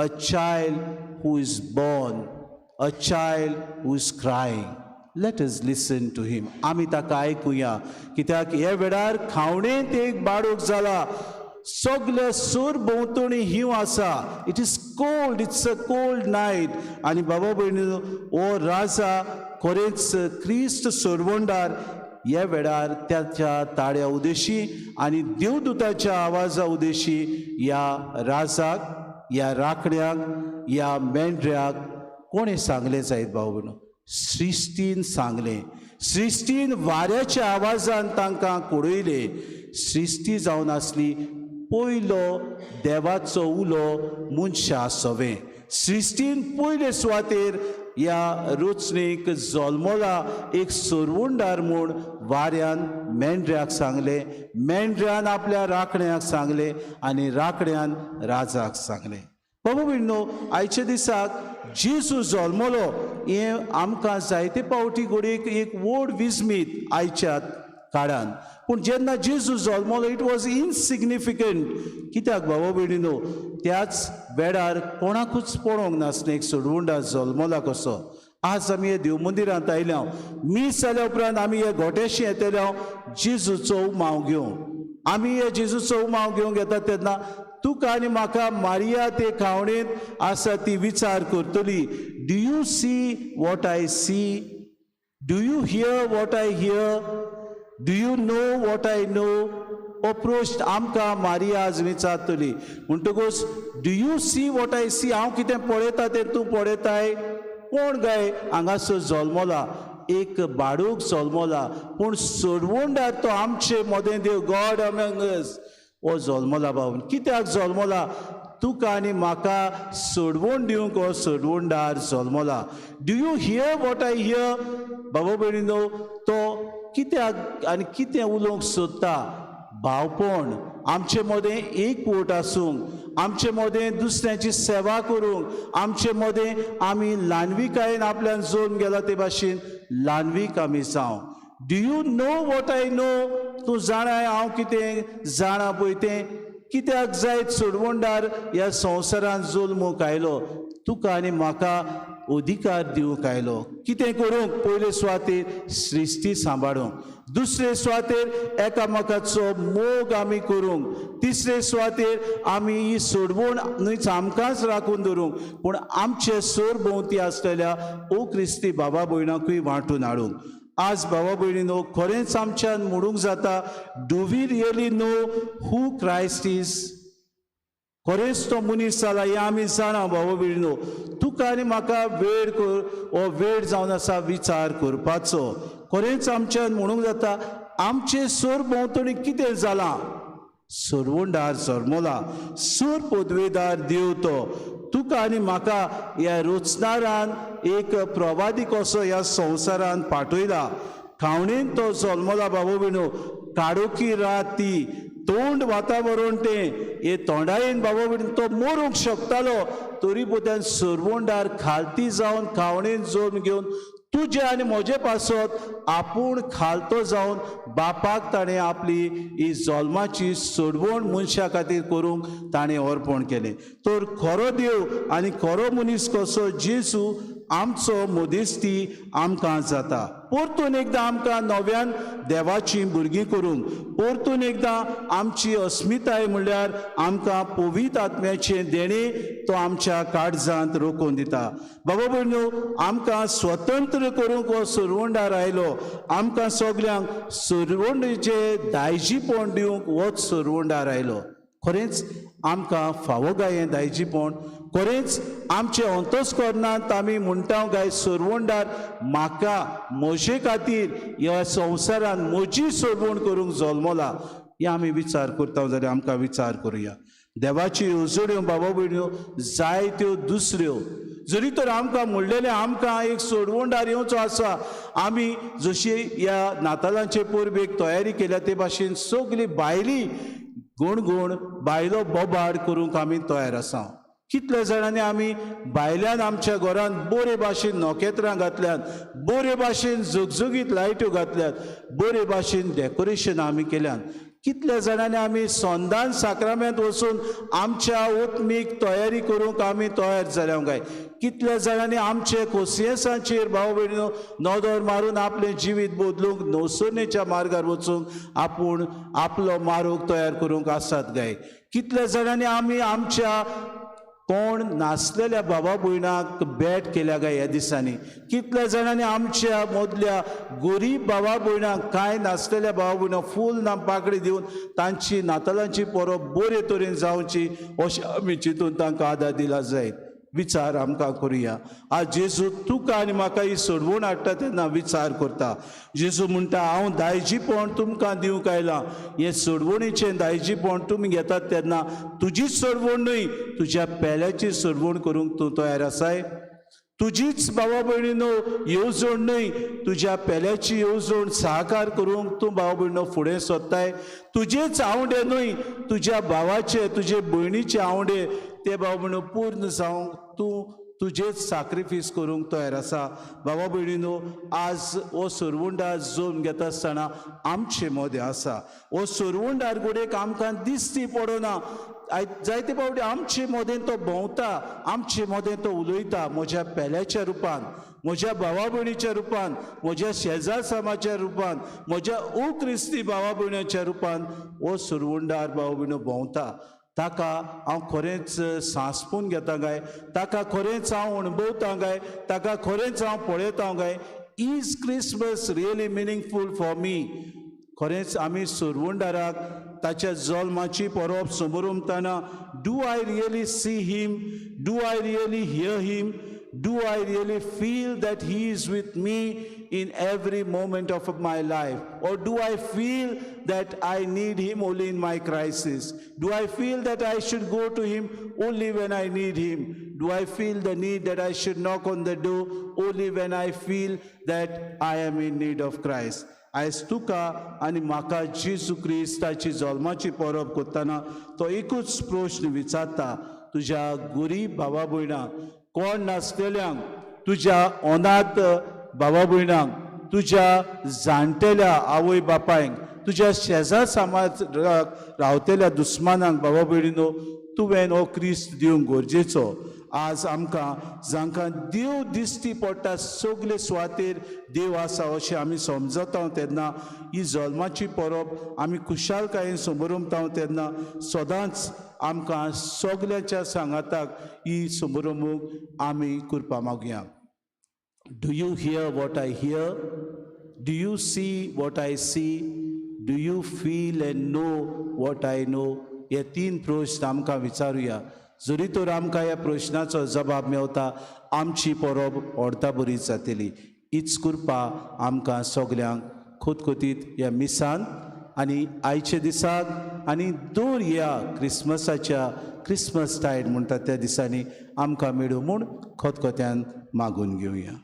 a child who is born, a child who is crying. Let us listen to him. आमी ताका आयकुया. कित्याक हे वेळार खावणेंत एक बाळूक जाला. सगळे सूर भोंवतणी हिंव आसा. It is cold, it's a cold night. आनी बाबा भयणीनो हो राजा खरेंच क्रिस्त सोडवोंडार ह्या वेळार त्याच्या ताळ्या उदेशी आनी देवदूताच्या आवाजा उदेशी ह्या राजाक, ह्या राखड्याक, ह्या मेंढऱ्याक कोणें सांगलें जायत भाव भयणो. सृश्टीन सांगलें. सृश्टीन वाऱ्याच्या आवाजान तांकां कळयलें. सृश्टी जावन आसली पयलो देवाचो उलो मनशा सवें. सृश्टीन पयले सुवातेर ह्या रचणेक जल्मला एक सोडवोंडार म्हूण वाऱ्यान मेंढऱ्याक सांगलें. मेंढऱ्यान आपल्या राखड्याक सांगलें आनी राखड्यान राजाक सांगलें. बाबा भयणीनो, आयच्या दिसाक जेजू जल्मलो हें आमकां जायते फावटी घडये एक व्हड विस्मीत आयच्यात. काळान. पूण जेन्ना जेजू जल्मलो इट वॉज इनसिग्निफिकंट. कित्याक भाव भयणीनो, त्याच वेळार कोणाकूच पळोवंक नासलें एक सोडवोंडार जल्मला कसो. आज आमी हे देव मंदिरांत आयल्या, मीस जाल्या उपरांत आमी हे गोटेशी येतल्या जेजूचो उमाव घेवंक. आमी हे जेजूचो उमाव घेवंक येता तेन्ना तुका आनी म्हाका मारिया ते खावणेंत आसा ती विचार करतली. Do you see what I see? Do you hear what I hear? Do you know what I know? हो प्रश्न आमकां मारिया आज विचारतली. म्हणटकूच do you see what I see? हांव कितें पळयता तें तूं पळयताय? कोण गाय हांगासर जल्मला? एक बाळूक जल्मला, पूण सोडवोंडार तो आमचे मोदें देव, गॉड अमंग अस, हो जल्मला. भाव कित्याक जल्मला? तुका आनी म्हाका सोडवोण दिवंक हो सोडवोंडार जल्मला. Do you hear what I hear? बाबा भयणीनो, तो कित्याक आनी कितें उलोवंक सोदता? भावपण आमचे मोदें एकवट आसूंक, आमचे मोदें दुसऱ्यांची सेवा करूंक, आमचे मोदें आमी ल्हानविकायेन आपल्यान जोडून गेला ते भाशेन ल्हानवीक आमी जावं. Do you know what I no? तूं जाणाय हांव कितें जाणा पळय तें? कित्याक जायत सोडवोंडार ह्या संवसारांत जल्मूंक आयलो? तुका आनी म्हाका अधिकार दिवंक आयलो. कितें करूंक? पयले सुवातेर सृश्टी सांबाळूंक, दुसरे सुवातेर एकामेकाचो मोग आमी करूंक, तिसरे सुवातेर आमी ही सोडवण न्हयच आमकांच राखून धरूंक, पूण आमचे सोर भोंवती आसलेल्या ओ क्रिस्ती बाबा भयणांकूय वांटून हाडूंक. आज बाबा भयणीनो, खरेंच आमच्यान म्हणूंक जाता, do we really know who Christ is? खरेंच तो मनीस जाला हें आमी जाणा बाबा भयणीनो. तुका आनी म्हाका वेळ हो वेळ जावन आसा विचार करपाचो. खरेंच आमच्यान म्हणूंक जाता, आमचे सोर भोंवतणी कितें जालां? सोडवोंडार जल्मला, सोर पदवेदार देव तो. तुका आनी म्हाका ह्या रोचणारान एक प्रवादी कसो ह्या संवसारान पाठयला. खावणेन तो जल्मला बाबा भयणो. काडोकी रात ती, तोंड वातावरण तें, हे तोंडायेन बाबा भयण तो मरूंक शकतालो, तरी पोत्यान सोडवोंडार खालती जावन खावणेन जोडून घेवन तुजे आनी म्हजे पासत आपूण खालतो जावन बापाक ताणें आपली ही जल्माची सोडवण मनशा खातीर करूंक ताणें अर्पण केलें. तर खरो देव आनी खरो मनीस कसो जेजू आमचो मोदेस्ती आमकां जाता. परतून एकदां आमकां नव्यान देवाची भुरगीं करूंक, परतून एकदां आमची अस्मिताय म्हणल्यार आमकां पवित्र आत्म्याचें देणें तो आमच्या काळजांत रोखून दिता. बाबा भयणो, आमकां स्वतंत्र करूंक हो सोडवोंडार आयलो. आमकां सगल्यांक सोडवणेचें दायजीपण दिवंक होच सोडवोंडार आयलो. खरेंच आमकां फावो गाय हें दायजीपण. खरेंच आमचे अंतस्करणांत आमी म्हणटा गाय सोडवोंडार म्हाका म्हजे खातीर ह्या संवसारान म्हजी सोडवण करूंक जल्मला. हें आमी विचार करता जाल्यार आमकां विचार करुया. देवाची उजड्यो बाबा भयण्यो जायत्यो दुसऱ्यो जरी तर आमकां म्हणलेलें आमकां एक सोडवोंडार येवचो आसा. आमी जशी ह्या नातालांचे परबेक तयारी केल्या ते भाशेन सगलीं भायली गुणगुण बायलो बोबाड करूंक आमी तयार आसा. कितले जाणांनी आमी भायल्यान आमच्या घरांत बरे भाशेन नोखेत्रां घातल्यात, बरे भाशेन झगझगीत लायट्यो घातल्यात, बरे भाशेन डेकोरेशन आमी केल्यात. कितले जाणांनी आमी सोंदान साक्रामेंत वचून आमच्या ओतमीक तयारी करूंक आमी तयार जाल्या काय. कितले जाणांनी आमचे खोसियेसांचेर भाव भयणीनो नदर मारून आपलें जिवीत बदलूंक नवसरणेच्या मार्गार वचूंक आपूण आपलो मारूक तयार करूंक आसात गाय. कितले जाणांनी आमी आमच्या कोण नासलेल्या बाबा भयणाक भेट केल्या गाय ह्या दिसांनी. कितल्या जाणांनी आमच्या मदल्या गरीब बाबा भयणाक कांय नासलेल्या बाबा भयणाक फूल ना पाकडी दिवन तांची नातालांची परब बरे तरेन जावची अशें आमी चिंतून तांकां आदार दिला जाय. विचार आमकां करुया. आज जेजू तुका आनी म्हाका ही सोडवण हाडटा तेन्ना विचार करता. जेजू म्हणटा हांव दायजीपण तुमकां दिवंक आयलां. हें सोडवणीचें दायजीपण तुमी घेतात तेन्ना तुजीच सोडवण न्हय, तुज्या पेल्याची सोडवण करूंक तूं तयार आसाय. तुजीच बाबा भयणीनो येवजण न्हय, तुज्या पेल्याची येवजण सहकार करूंक तूं बाबा भयणो फुडें सरताय. तुजेच आवडे न्हय, तुज्या भावाचे तुजे भयणीचे आवडे ते बाबा भयणो पूर्ण जावंक तूं तुजेच सॅक्रिफीस करूंक तयार आसा. बाबा भयणीनो, आज हो सोरवुंडार जोम घेता आसतना आमचे मोदें आसा. हो सोरवुंडार घोडेक आमकां दिश्टी पडना. जायते फावटी आमचे मोदें तो भोंवता, आमचे मोदें तो उलयता, म्हज्या पेल्याच्या रुपान, म्हज्या भावा भयणीच्या रुपान, म्हज्या शेजार समाजाच्या रुपान, म्हज्या क्रिस्ती भावा भयणीच्या रुपान हो सुरवुंडार भाव भयणो भोंवता. ताका हांव खरेंच सांसपून घेता काय, ताका खरेंच हांव अणभवता काय, ताका खरेंच हांव पळयता काय. Is Christmas really meaningful for me? खरेंच आमी सुरवुंडाराक ताच्या जल्माची परब समोर उमतना do I really see him? Do I really hear him? Do I really feel that he is with me in every moment of my life? Or do I feel that I need him only in my crisis? Do I feel that I should go to him only when I need him? Do I feel the need that I should knock on the door only when I feel that I am in need of Christ? आयज तुका आनी म्हाका जेजू क्रिस्ताची जल्माची परब करतना तो एकूच प्रश्न विचारता. तुज्या गरीब भावा भयणांक, कोण नासलेल्यांक, तुज्या अनाथ भावा भयणांक, तुज्या जाणटेल्या आवय बापायंक, तुज्या शेजार समाज रावतेल्या दुस्मानांक भावा भयणीनो तुवें हो क्रिस्त दिवंक गरजेचो. आज आमकां जांकां देव दिश्टी पडटा सगळे सुवातेर देव आसा अशें आमी समजता तेन्ना ही जल्माची परब आमी खुशालकायेन समोर उमता तेन्ना सदांच आमकां सगल्याच्या सांगाताक ही समोर उमूंक आमी करपा मागया. Do you hear what I hear? Do you see what I see? Do you feel and know what I know? हे 3 प्रश्न आमकां विचारुया. जरी तर आमकां ह्या प्रश्नाचो जबाब मेवता आमची परब अर्दा बरी जातली. हीच कृपा आमकां सगल्यांक खोतखोतीत ह्या मिसान आनी आयच्या दिसाक आनी दर ह्या क्रिसमसाच्या क्रिसमस टायड म्हणटा त्या दिसांनी आमकां मेळूं म्हूण खोतखोत्यान मागून घेवया.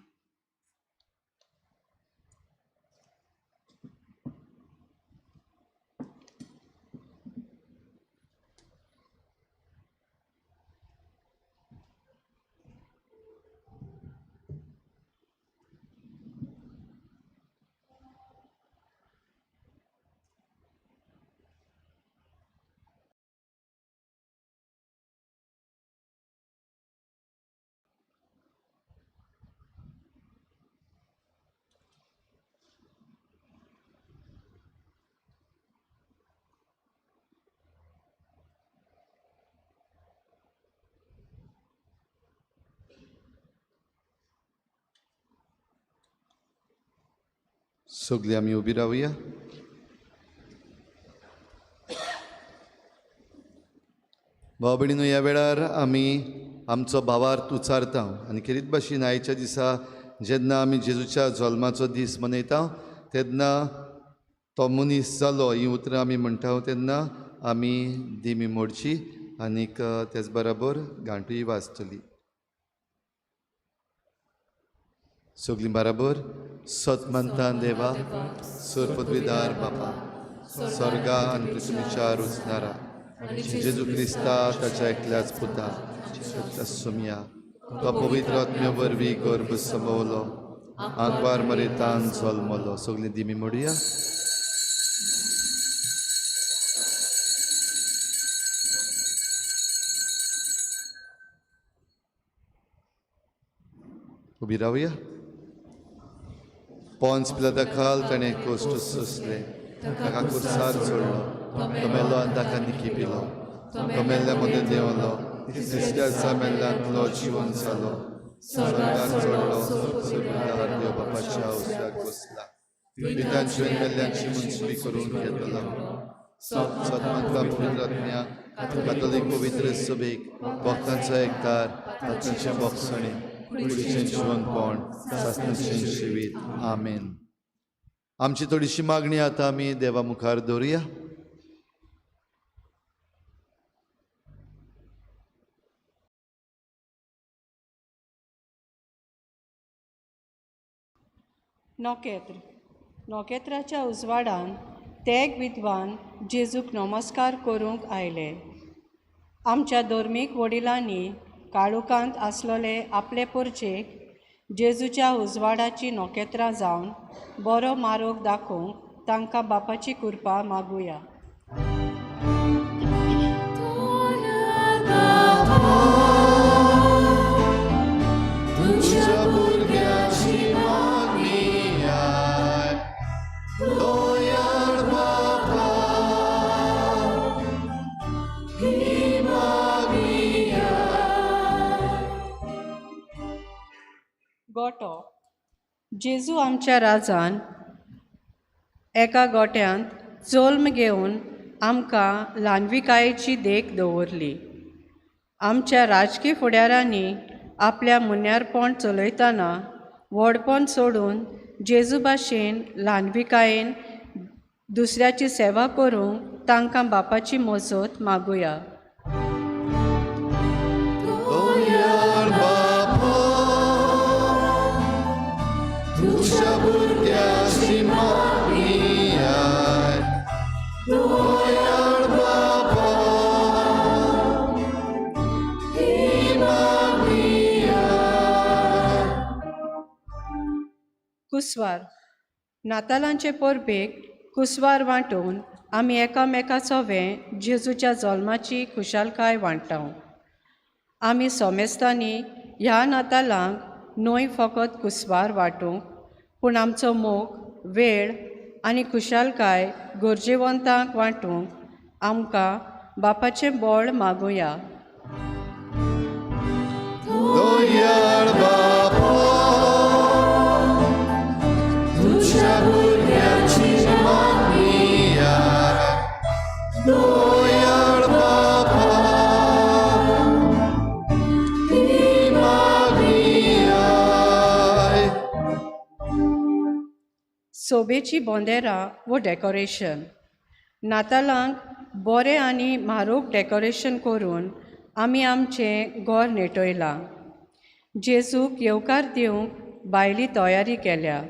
सगळीं आमी उबी रावया. भाव भयणीनो, ह्या वेळार आमी आमचो भावार्थ उचारता आनी खेरीत भाशेन आयच्या दिसा जेन्ना आमी जेजूच्या जल्माचो दीस मनयता तेन्ना तो मनीस जालो ही उतरां आमी म्हणटा तेन्ना आमी दिमी मोडची आनीक तेच बरोबर घांटूय वाजतली. सगळीं बरोबर. सतमंतान देवा, सोरपदवीदार बापा, स्वर्गा आनी पृथ्वीच्या रुचणारा जेजू क्रिस्ता ताच्या एकल्याच पुता सुमिया तो पवित्र आत्म्या वरवीं गर्भ संभवलो, आंकवार मरेतान जल्मलो. सगळीं दिमी मोडया. उबी रावया. पोन्स पिलाता खाल ताणें कोश्ट सोंसले, ताका कुर्सार जोडलो, तो मेलो आनी ताका निकी पिलो, तो मेल्ल्या मदें देंवलो, तिसऱ्या मेल्ल्यांतलो जिवन जालो, स्वर्गाक चडलो, स्वर्गार देव बापाच्या उजव्याक बसला, पित्यांची मेल्ल्यांची मनसुबी करून घेतलो. सतमंता पवित्र आत्म्या कातोलीक पवित्र सभेक भक्तांचो एकदार, तांचे भोगसणी, कुडीचें जिवनपण, सासणाचें जिवीत. आमेन. आमची थोडीशी मागणी आतां आमी देवा मुखार दवरुया. नोकेत्राच्या उजवाडान तेग विद्वान जेजूक नमस्कार करूंक आयले. आमच्या धर्मीक वडिलांनी काळुकांत आसलोले आपले पुरचेक जेजूच्या उजवाडाची नोकेत्रां जावन बरो मार्ग दाखोवंक तांकां बापाची कृपा मागुया. तुझ्या भुरग्याची मागणी आय, दोयाळ बापा, ही मागणी आय. गोटो जेजू आमच्या राजान एका गोट्यांत जल्म घेवन आमकां ल्हानविकायेची देख दवरली. आमच्या राजकीय फुडाऱ्यांनी आपल्या मुन्यारपण चलयतना व्हडपण सोडून जेजू भाशेन ल्हानविकायेन दुसऱ्याची सेवा करूंक तांकां बापाची मजत मागुया. दोयाळ बापा, तुझ्या भुरग्याची मागणी आय, दोयाळ बापा, ही मागणी आय. कुसवार नातालांचे परबेक कुसवार वांटून आमी एकामेकाचो जेजूच्या जल्माची खुशालकाय वांटाव. आमी सोमेस्तांनी ह्या नातालांक न्हय फकत कुसवार वांटूंक पूण आमचो मोग वेळ आनी खुशालकाय गरजेवंतांक वांटूंक आमकां बापाचें बळ मागुया. दोयाळ बापा, तुझ्या भुरग्याची मागणी आय, दोयाळ बापा, ही मागणी आय. सोबेची बोंदेरां वो डेकोरेशन नातालांक बरें आनी म्हारग डेकोरेशन करून आमी आमचें घर नेटयलां. जेजूक येवकार दिवंक भायली तयारी केल्या.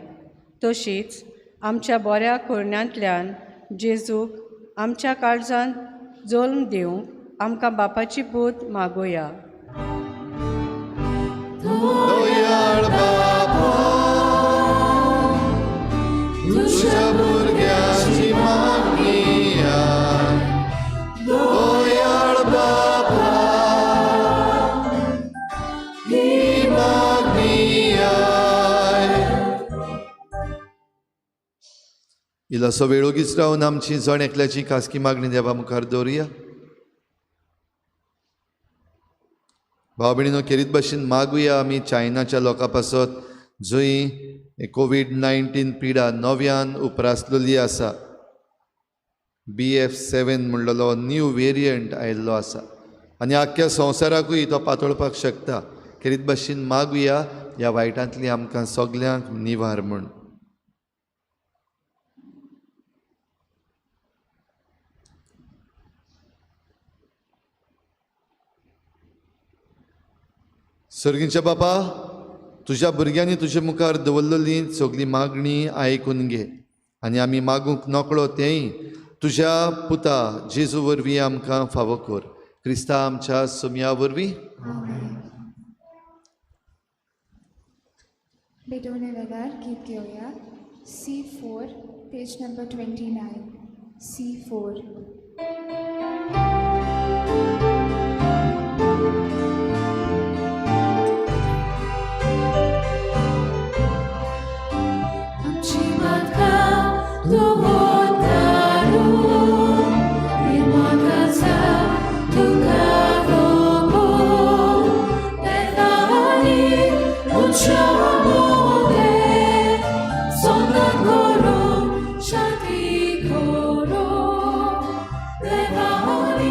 तशीच आमच्या बऱ्या कुरण्यांतल्यान जेजूक आमच्या काळजांत जल्म दिवंक आमकां बापाची बूद मागुया. दोयाळ बापा, तुझ्या भुरग्याची मागणी आय, दोयाळ बापा, ही मागणी आय. इल्लोसो वेळोगीच रावन आमची जण एकल्याची खासगी मागणी देवा मुखार दवरुया. भाव भयणीनो, खेरीत भाशेन मागुया आमी चायनाच्या लोकां पासत जंय कोविड-19 पिडा नव्यान उप्रासलेली आसा. BF7 म्हणलेलो न्यू वेरियंट आयिल्लो आसा आनी आख्ख्या संवसाराकूय तो पातळपाक शकता. खेरीत भाशेन मागुया ह्या वायटांतली आमकां सगल्यांक निवार म्हूण. सर्गीच्या बापा, तुज्या भुरग्यांनी तुजे मुखार दवरलेली सगली मागणी आयकून घे आनी आमी मागूंक नकळो तेंय तुज्या पुता जेजू वरवीं आमकां फावो कर. क्रिस्ता आमच्या सुमया वरवीं. बेटोने वेगार गीत घेऊया. C4 page number 29. C4. Shati koro, devani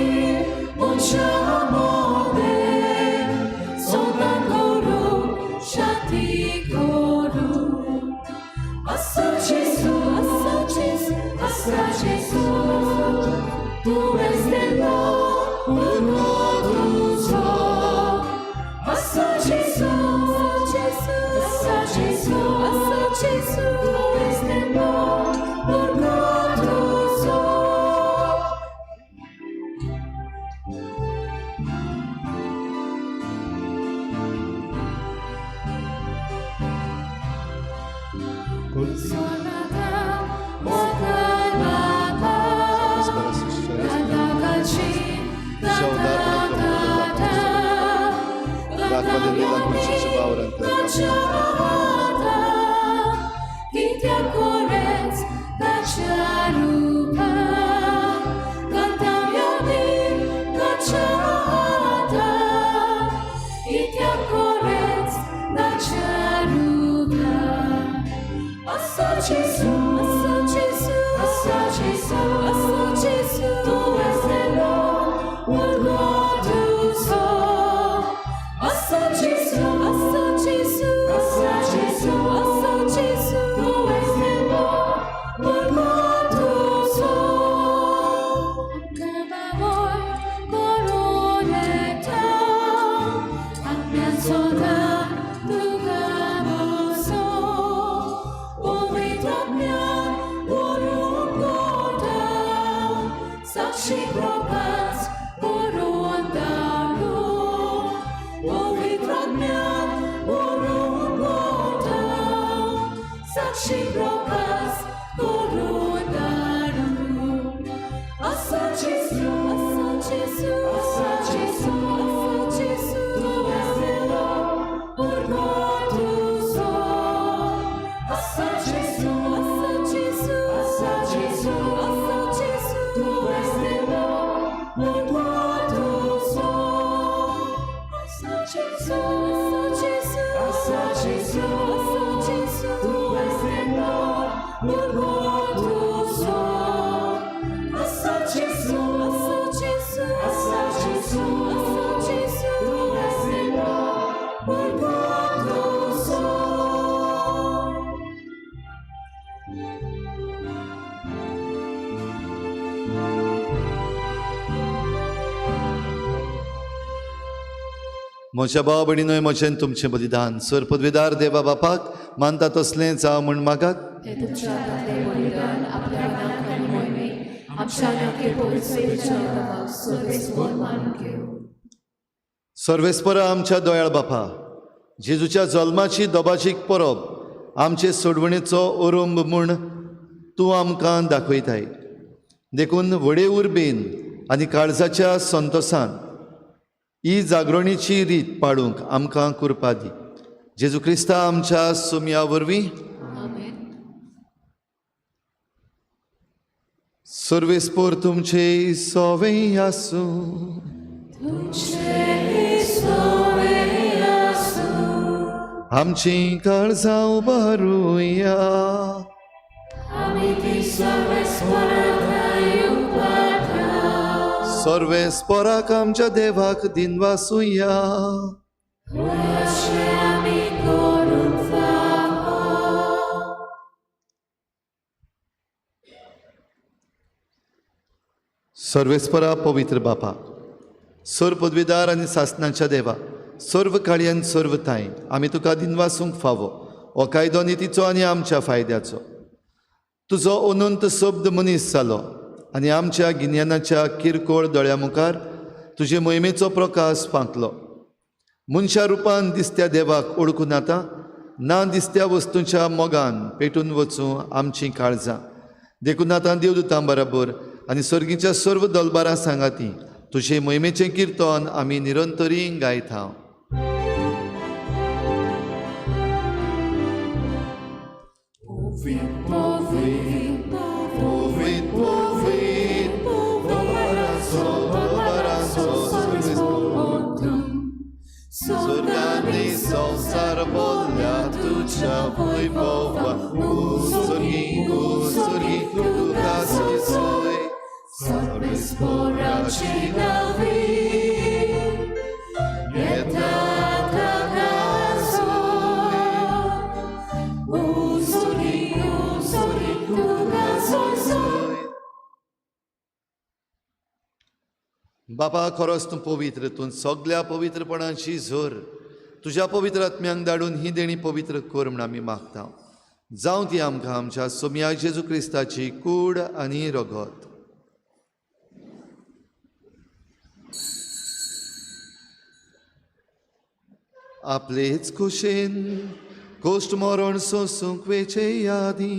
म्हज्या भाव भयणीनोय म्हजें तुमचें बलिदान सर पदवीदार देवा बापाक मानता तसलें जावं म्हण मागात. सर्वेस्परा आमच्या दोयाळ बापा, जेजूच्या जल्माची दोबाजीक परब आमचे सोडवणेचो ओरंब म्हूण तूं आमकां दाखयताय. देखून व्हडे उर्बेन आनी काळजाच्या संतोशान ही जागरणेची रीत पाळूंक आमकां कृपा दी. जेजू क्रिस्ता आमच्या सुमया वरवीं. सर्वेस्पोर तुमचे सोवें आसूं. आमची काळजां उबारुया. सर्वेस्पोराक आमच्या देवाक दिनवासुया. सर्वेस्परा पवित्र बापा, सर पदवीदार आनी सासणाच्या देवा, सर्व काळयान सर्व थाय आमी तुका दिनवासूंक फावो हो कायदो नितीचो आनी आमच्या फायद्याचो. तुजो अनंत शब्द मनीस जालो आनी आमच्या गिन्यानाच्या किरकोळ दोळ्या मुखार तुजे मोहिमेचो प्रकाश पांतलो. मनशा रुपान दिसत्या देवाक ओळखून आतां ना दिसत्या वस्तूंच्या मोगान पेटून वचूं आमचीं काळजां. देखून आतां देवदूतां बरोबर आनी सर्गीच्या सर्व दलबारां सांगाती तुजे मोहिमेचें किर्तन आमी निरंतरी गायता. Surgani संसार बोलल्या तुझ्या वैभवा. उसर्गी तुका सोय सोय सर्वेस्पोराची नावी येतात सोय. उसर्गी तुका सोय सोय. बापा खरोच तूं पवित्र, तूं सगळ्या पवित्रपणाची झर तुज्या पवित्र आत्म्यांक धाडून ही देणी पवित्र कर म्हण आमी मागता. जावं ती आमकां आमच्या सोमया जेजू क्रिस्ताची कूड आनी रगत. आपलेच कुशेन कोश्ट मरण सोसूंक वेचे यादी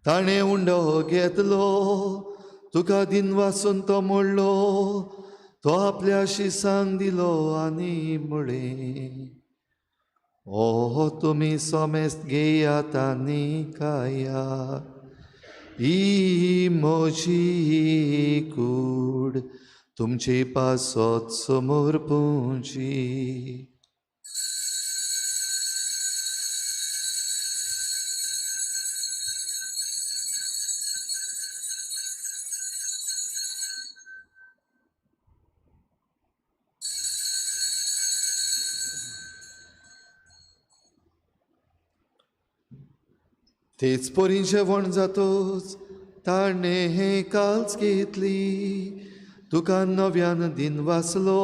ताणे उंडो घेतलो तुका दिन वासून तो मोडलो तो आपल्या शिसांक दिलो आनी मुळे ओ तुमी सोमेस्त घेयात आनी खायात ही म्हजी कूड तुमचे पासत समोर पोंची. तेच परी जेवण जातोच ताणे हे काल्च घेतली तुका नव्यान दिन वाचलो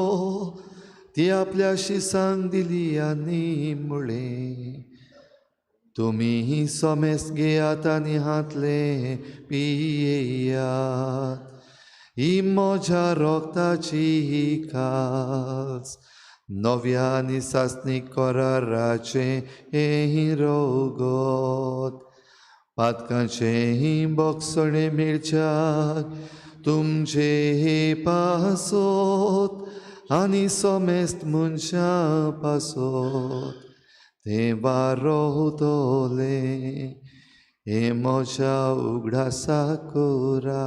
ती आपल्या शिसांक दिली आनी मुळे तुमी सोमेस्त घेयात आनी हातले पियेयात ही म्हज्या रोगताची ही कास नव्या आनी सासणीक कराराचे हे रोगोत पातकांचे ही बोगसणे मिरच्याक तुमचे हे पासोत आनी सोमेस्त मनशां पासोत ते वारोतले हे म्हज्या उगडासा कोरा.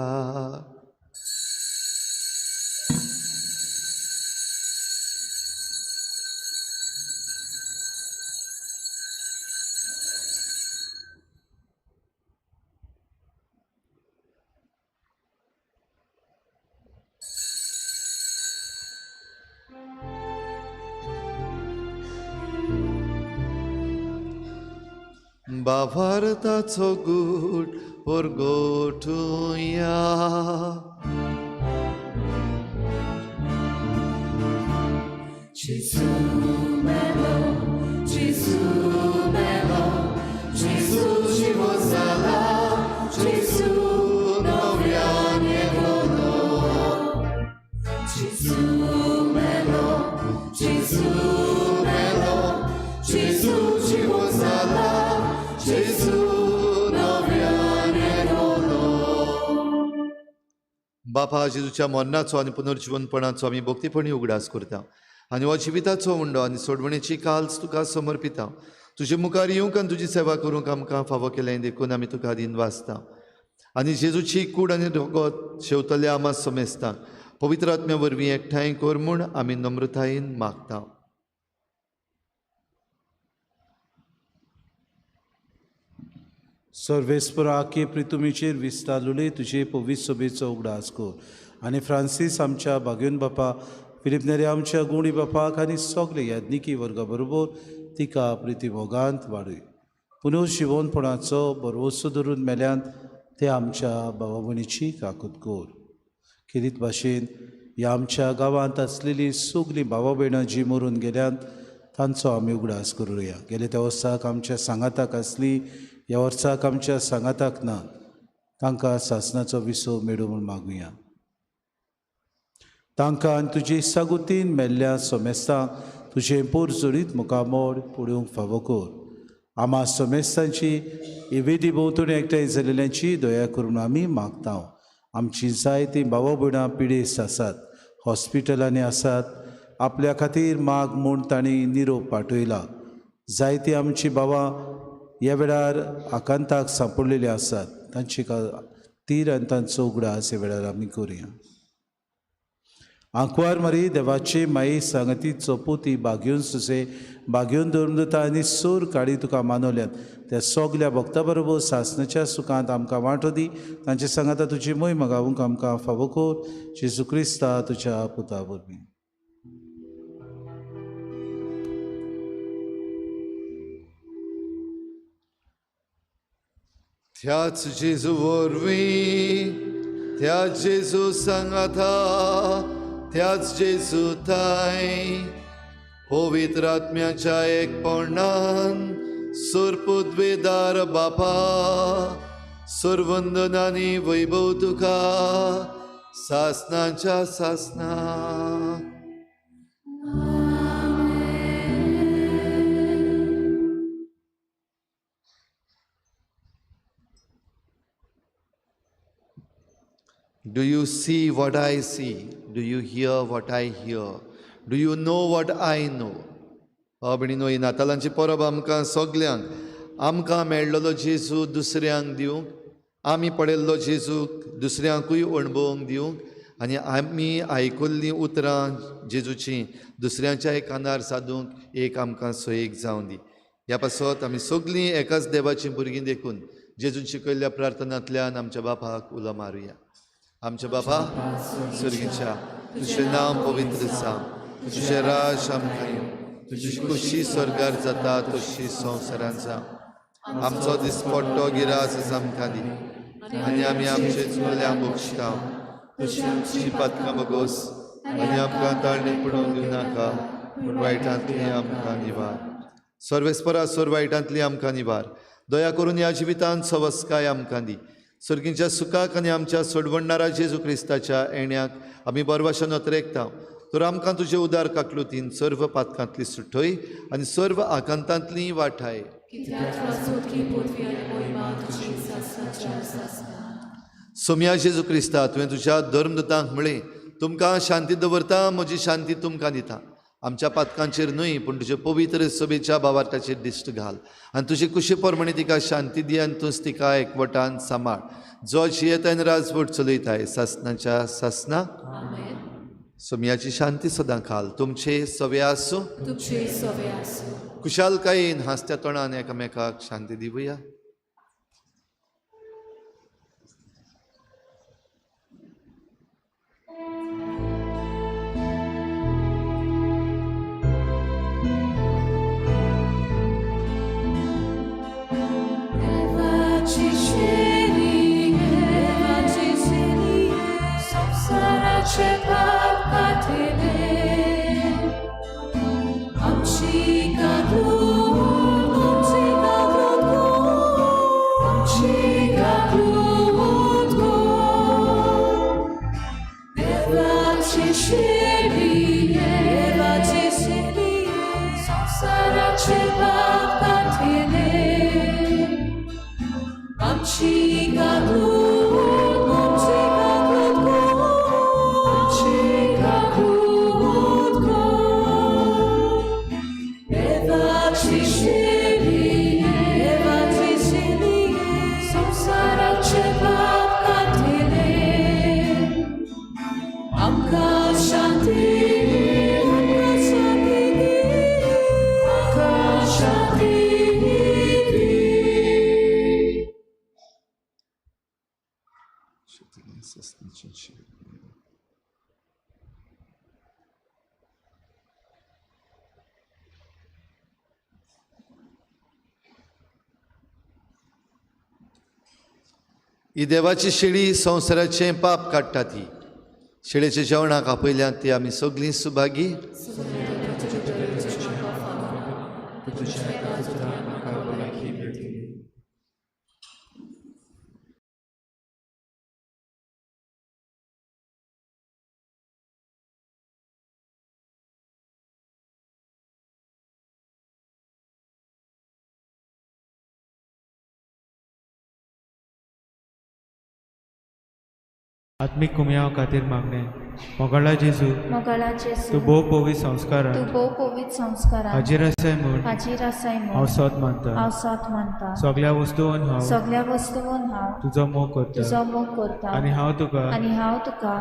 बाभारताचो गूट परगोटुया Gesù melo, Gesù żywo zala, Gesù nowianie wono. Gesù melo, Gesù żywo zala, Gesù nowianie wono. बापा जेजूच्या मरणाचो आनी पुनर्जीवनपणाचो आमी भक्तीपणी उगडास करता आनी हो जिविताचो उंडो आनी सोडवणेची काल्स तुका समर्पिता तुजे मुखार येवंक आनी तुजी सेवा करूंक आमकां फावो केलें देखून आमी तुका दिन वाचता आनी जेजूची कूड आनी दोगोत शेवतल्या आमा समेस्तांक पवित्र आत्म्या वरवीं एकठांय कर म्हूण आमी नम्रतायेन मागता. सर्वेस्परा के प्रितुमीचेर विस्तारलोले तुजे पवित्र सभेचो उगडास कर आनी फ्रांसीस आमच्या बागेवन बापा फिलिप नेरे आमच्या गुणी बापाक आनी सगळे याज्ञिकी वर्गा बरोबर तिका प्रितीमोगांत वाडय. पुनर्जीवनपणाचो भरवोसो धरून मेल्यांत ते आमच्या भावा भयणीची काकूत कर. खेरीत भाशेन ह्या आमच्या गांवांत आसलेलीं सगलीं भावा भयणां जीं मरून गेल्यांत तांचो आमी उगडास करुया. गेले त्या वर्साक आमच्या सांगाताक आसली ह्या वर्साक आमच्या सांगाताक ना तांकां सासणाचो विसो मेळो म्हूण मागुया. तांकां आनी तुजी सागुतीन मेल्ल्या सोमेस्तांक तुजें पोरजोरीत मुखामोड पळोवंक फावो कर. आमा सोमेस्तांची इवेदी भोंवतणी एकठांय जालेल्यांची दया करून आमी मागता. आमची जायतीं भावा भयणां पिडेस्त आसात, हॉस्पिटलांनी आसात, आपल्या खातीर माग म्हूण तांणी निरोप पाठयला. जायतीं आमची भावां ह्या वेळार आकांताक सांपडलेलीं आसात. तांची खातीर आनी तांचो उगडास ह्या वेळार आमी करुया. आंकवार मारी देवाची माई सांगतीचो पोती बागेवन सुसे बागेवन धर्मदता आनी सोर काडी तुका मानवल्यात त्या सगल्या भक्तां बरोबर सासणाच्या सुखांत आमकां वांटो दी. तांचे सांगाता तुजी मोहीम गावूंक आमकां फावो कर. जेजू क्रिस्ता तुज्या पुता वरवीं. त्याच जेजू वरवीं त्याच जेजू सांगाता त्याच जेजू ताई पवित्र आत्म्याच्या एकपणान सुरपुद्वेदार बापा सर्वंदनानी वैभव तुका सासनाच्या सासना do you see what I see? Do you hear what I hear? Do you know what I know? भयणीनो, ही नातालांची परब आमकां सगल्यांक आमकां मेळ्ळलो जेजू दुसऱ्यांक दिवंक, आमी पळयल्लो जेजूक दुसऱ्यांकूय अणभवूंक दिवंक, आनी आमी आयकुल्लीं उतरां जेजूची दुसऱ्यांच्या कानार सादूंक एक आमकां सयेक जावं दी. ह्या पासत आमी सगलीं एकाच देवाचीं भुरगीं देखून जेजून शिकयल्ल्या प्रार्थनांतल्यान आमच्या बापाक उलो मारुया. आमच्या बापा सुर्गीच्या, तुजें नांव पवित्र जावं, तुजें राज आमकां येवं, तुजी खुशी स्वर्गार जाता तशी संवसारांत जावं. आमचो दिसपट्टो गिरास आमकां दी, आनी आमी आमचे चुकल्यांक बक्षितांव, तशी आमची पातकां बगोस, आनी आमकां ताळणेक पडोवंक दिवं नाका, पूण वायटांतली आमकां निवार. सर्वेस्परा सोर वायटांतली आमकां निवार. दया करून ह्या जिवितांत सवस्काय आमकां दी. सर्गीच्या सुखाक आनी आमच्या सोडवणणारा जेजू क्रिस्ताच्या येण्याक आमी बरभाशेन नोतरेकता. तर आमकां तुजे उदार काकलुतीन सर्व पातकांतली सुटय आनी सर्व आकांतांतली वाठाय. सोम्या जेजू क्रिस्ता, तुवें तुज्या धर्मदूतांक म्हळें, तुमकां शांती दवरता, म्हजी शांती तुमकां दिता. आमच्या पातकांचेर न्हय, पूण तुजे पवित्र सभेच्या भावार्थाचेर दिश्ट घाल, आनी तुजी कुशी प्रमाणे तिका शांती दी, आनी तूंच तिका एकवटान सांबाळ, जो जियेताय राजवट चलयताय सासनाच्या सासना. सोम्याची शांती सदां खाल तुमचे सवे आसूं. कुशालकायेन हांसत्या तोंडान एकामेकाक शांती दिवया. ही देवाची शेळी संवसाराचें पाप काडटा. ती शेळेच्या जेवणाक आपयल्यांत ती आमी सगलीं सुभागी. आत्मिक कुमयाव खातीर मागणे. मोगाळा जेजू, तूं भोव पवित्र संस्कारान हाजीर आसाय म्हूण हांव सोत मानता. सगळ्या वस्तूंत हांव तुजो मोग करता, आनी हांव तुका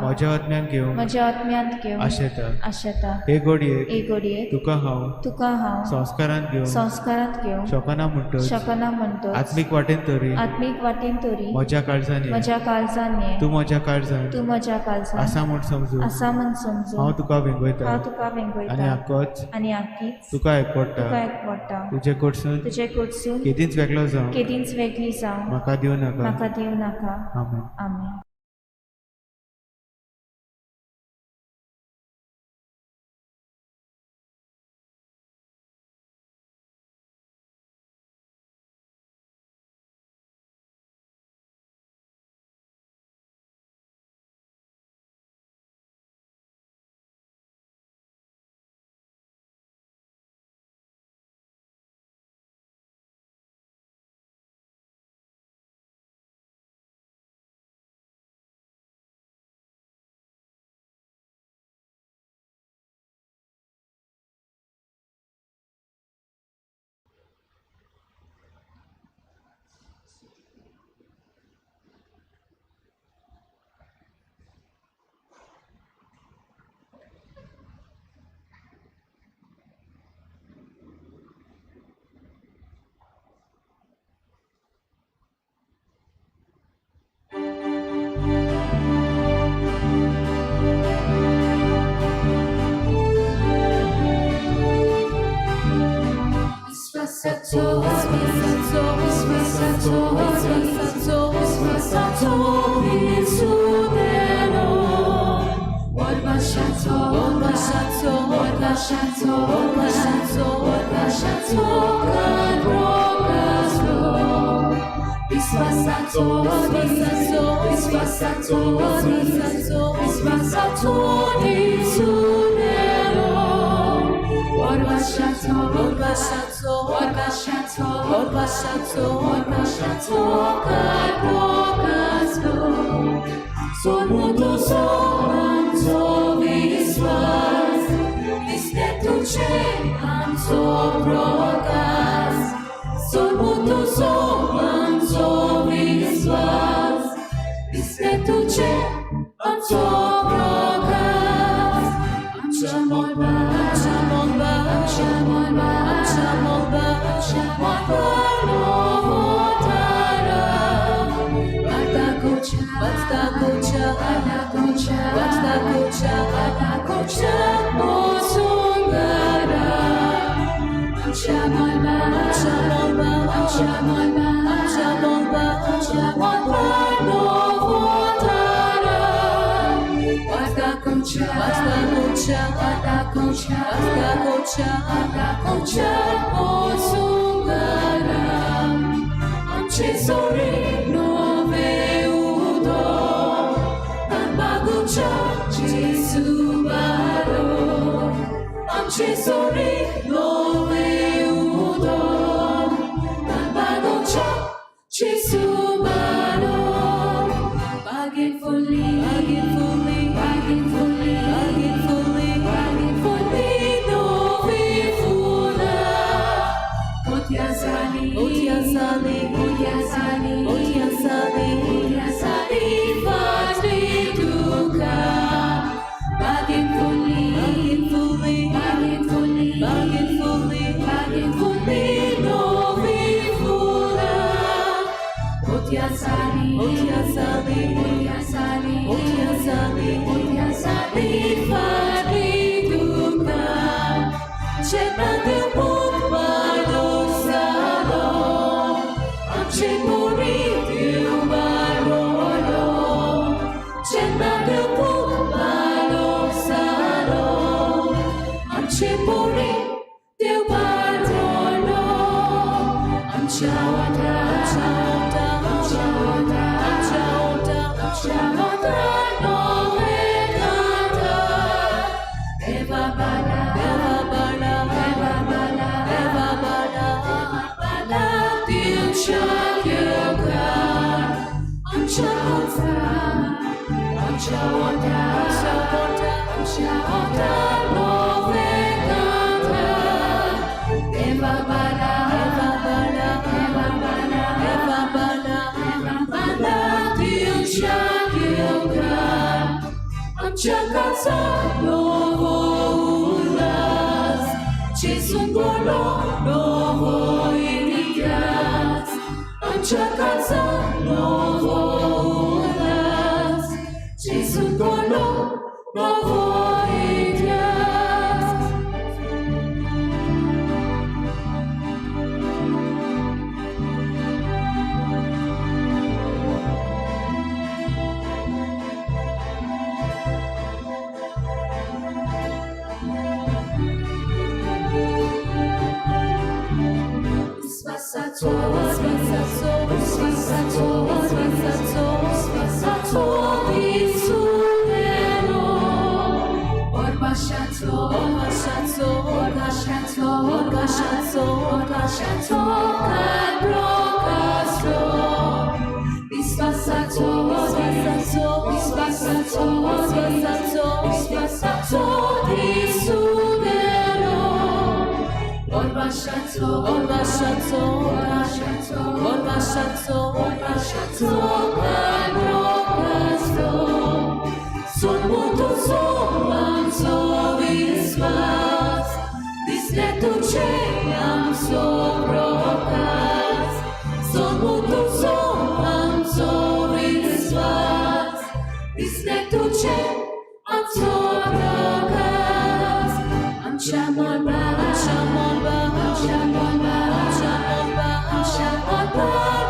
म्हज्या आत्म्यांत घेवंक आशेता. हे घडयेक तुका हांव संस्कारांत घेवंक शकना म्हणटच आत्मीक वाटेन तरी म्हज्या काळजांत तूं म्हज्या काळजांत आसा म्हूण समजून हांव तुका वेंगयता, आनी आख्खीच तुका एकवटा. तुजे कडसून केदींच वेगळी जावं म्हाका दिवं नाका. आमेन.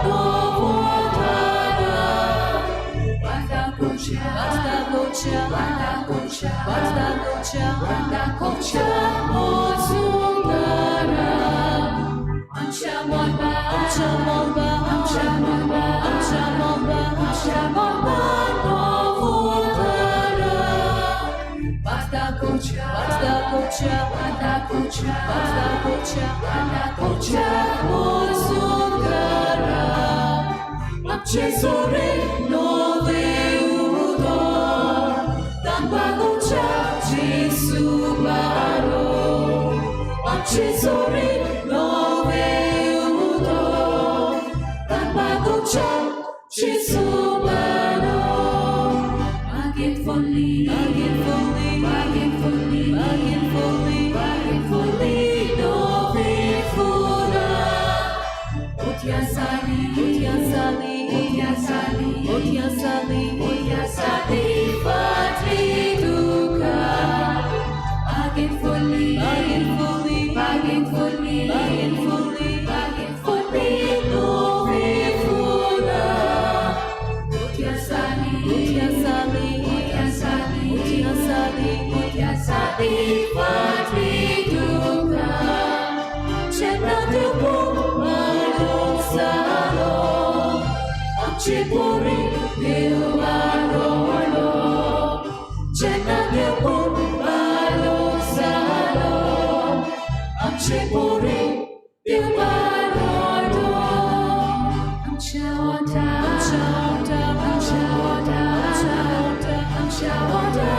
Amor दाखोवच्या सुंदरा आमच्या मोरबा आमच्या मोरबा आमच्या मोरबा आमच्या मोरबा आमच्या मोरबा दाखोवच्या सुंदरा आमचे सोरे नवे उदर दाखोवच्या जेसू बारो आमचे सोरे नवे उदर दाखोवच्या जेसू बारो Bargain fully, bargain fully, bargain fully, bargain fully, bargain fully, no faithfula. Otia sali, otia sali, otia sali, otia sali, otia sali, patri duka. Bargain fully, bargain fully, bargain fully, bargain fully, bargain fully, no faithfula. Otia sali, otia sali. Sadi patri duka Cena tubu malosalo Amci puri diuarolo Cena tubu malosalo Amci puri diuarolo Amcia oda Amcia oda Amcia oda Amcia oda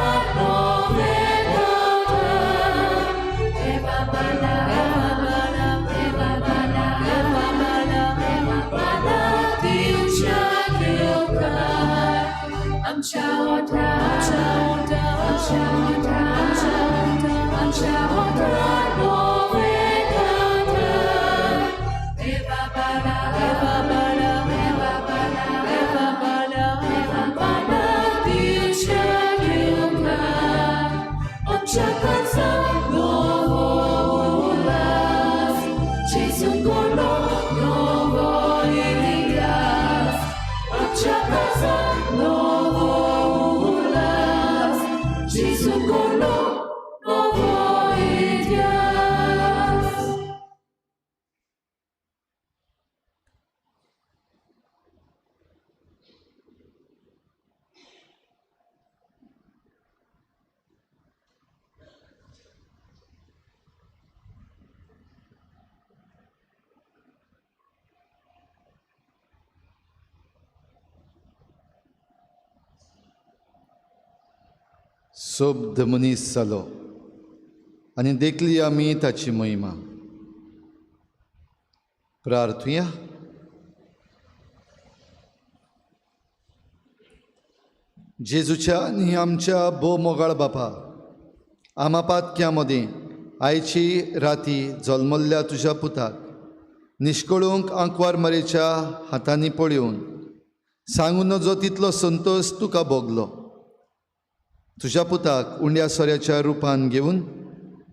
सोब्द मनीस जालो आनी देखली आमी ताची महिमा. प्रार्थुया. जेजूच्या आनी आमच्या भोव मोगाळ बापा, आमापातक्या मदें आयची राती जल्मल्ल्या तुज्या पुताक निश्कळूंक आंकवार मरेच्या हातांनी पळयोवन सांगून नजो तितलो संतोश तुका भोगलो. तुज्या पुताक उंड्या सोऱ्याच्या रुपान घेवन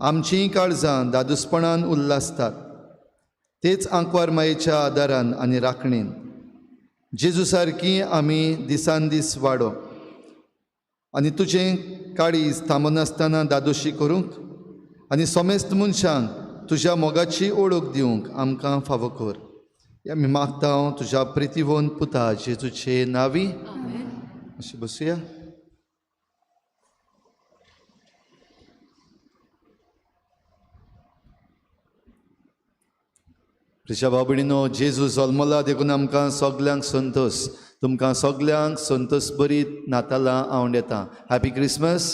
आमचीं काळजां दादूसपणान उल्हासतात. तेच आंकवार मायेच्या आदारान आनी राखणेन जेजू सारकीं आमी दिसान दीस वाडो आनी तुजें काळीज थांबनासतना दादोशी करूंक आनी सोमेस्त मनशांक तुज्या मोगाची ओळख दिवंक आमकां फावो कर. आमी मागता तुज्या प्रितीवंत पुता जेजूचे नांवी. अशें बसुया. प्रिया भाव भयणीनो, जेजू जल्मला देखून आमकां सगल्यांक संतोश. तुमकां सगल्यांक संतोश बरी नातालां आंवड येता. Happy Christmas.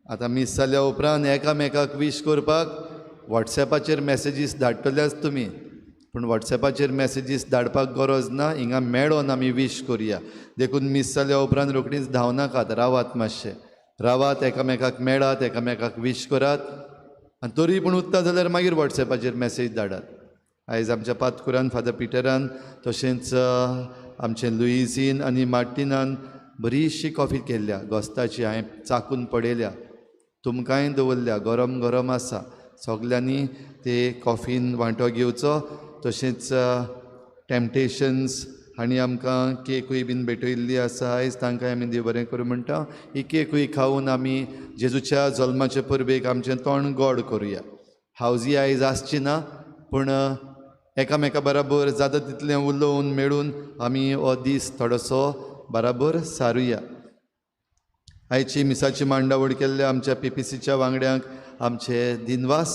आतां मीस जाल्या उपरांत एकामेकाक वीश करपाक वॉट्सॅपाचेर मॅसेजीस धाडटलेच तुमी, पूण वॉट्सॅपाचेर मॅसेजीस धाडपाक गरज ना. हिंगा मेळोन आमी वीश करुया. देखून मीस जाल्या उपरांत रोखडीच धांवनाकात, रावात मातशे, रावात, एकामेकाक मेळात, एकामेकाक वीश करात. आनी तरी पूण उत्ता जाल्यार मागीर वॉट्सॅपाचेर मॅसेज धाडात. आयज आमच्या पातकुरान फादर पिटरान तशेंच आमचे लुईजीन आनी मार्टिनान बरीचशी कॉफी केल्ल्या घोस्ताची, हांवें चाकून पडयल्या, तुमकांय दवरल्या, गरम गरम आसा. सगल्यांनी ते कॉफीन वांटो घेवचो. तशेंच टॅम्पटेशन्स आनी आमकां केकूय बीन भेटयल्ली आसा आयज तांकांय आमी देव बरें करूं म्हणटा. ही केकूय खावन आमी जेजूच्या जल्माचे परबेक आमचें तोंड गोड करुया. हावजी आयज आसची ना, पूण एकामेका बराबर जाता तितलें उलोवन मेळून आमी हो दीस थोडोसो बराबर सारुया. आयची मिसाची मांडावळ केल्ल्या आमच्या PPCच्या वांगड्यांक आमचे दिनवास.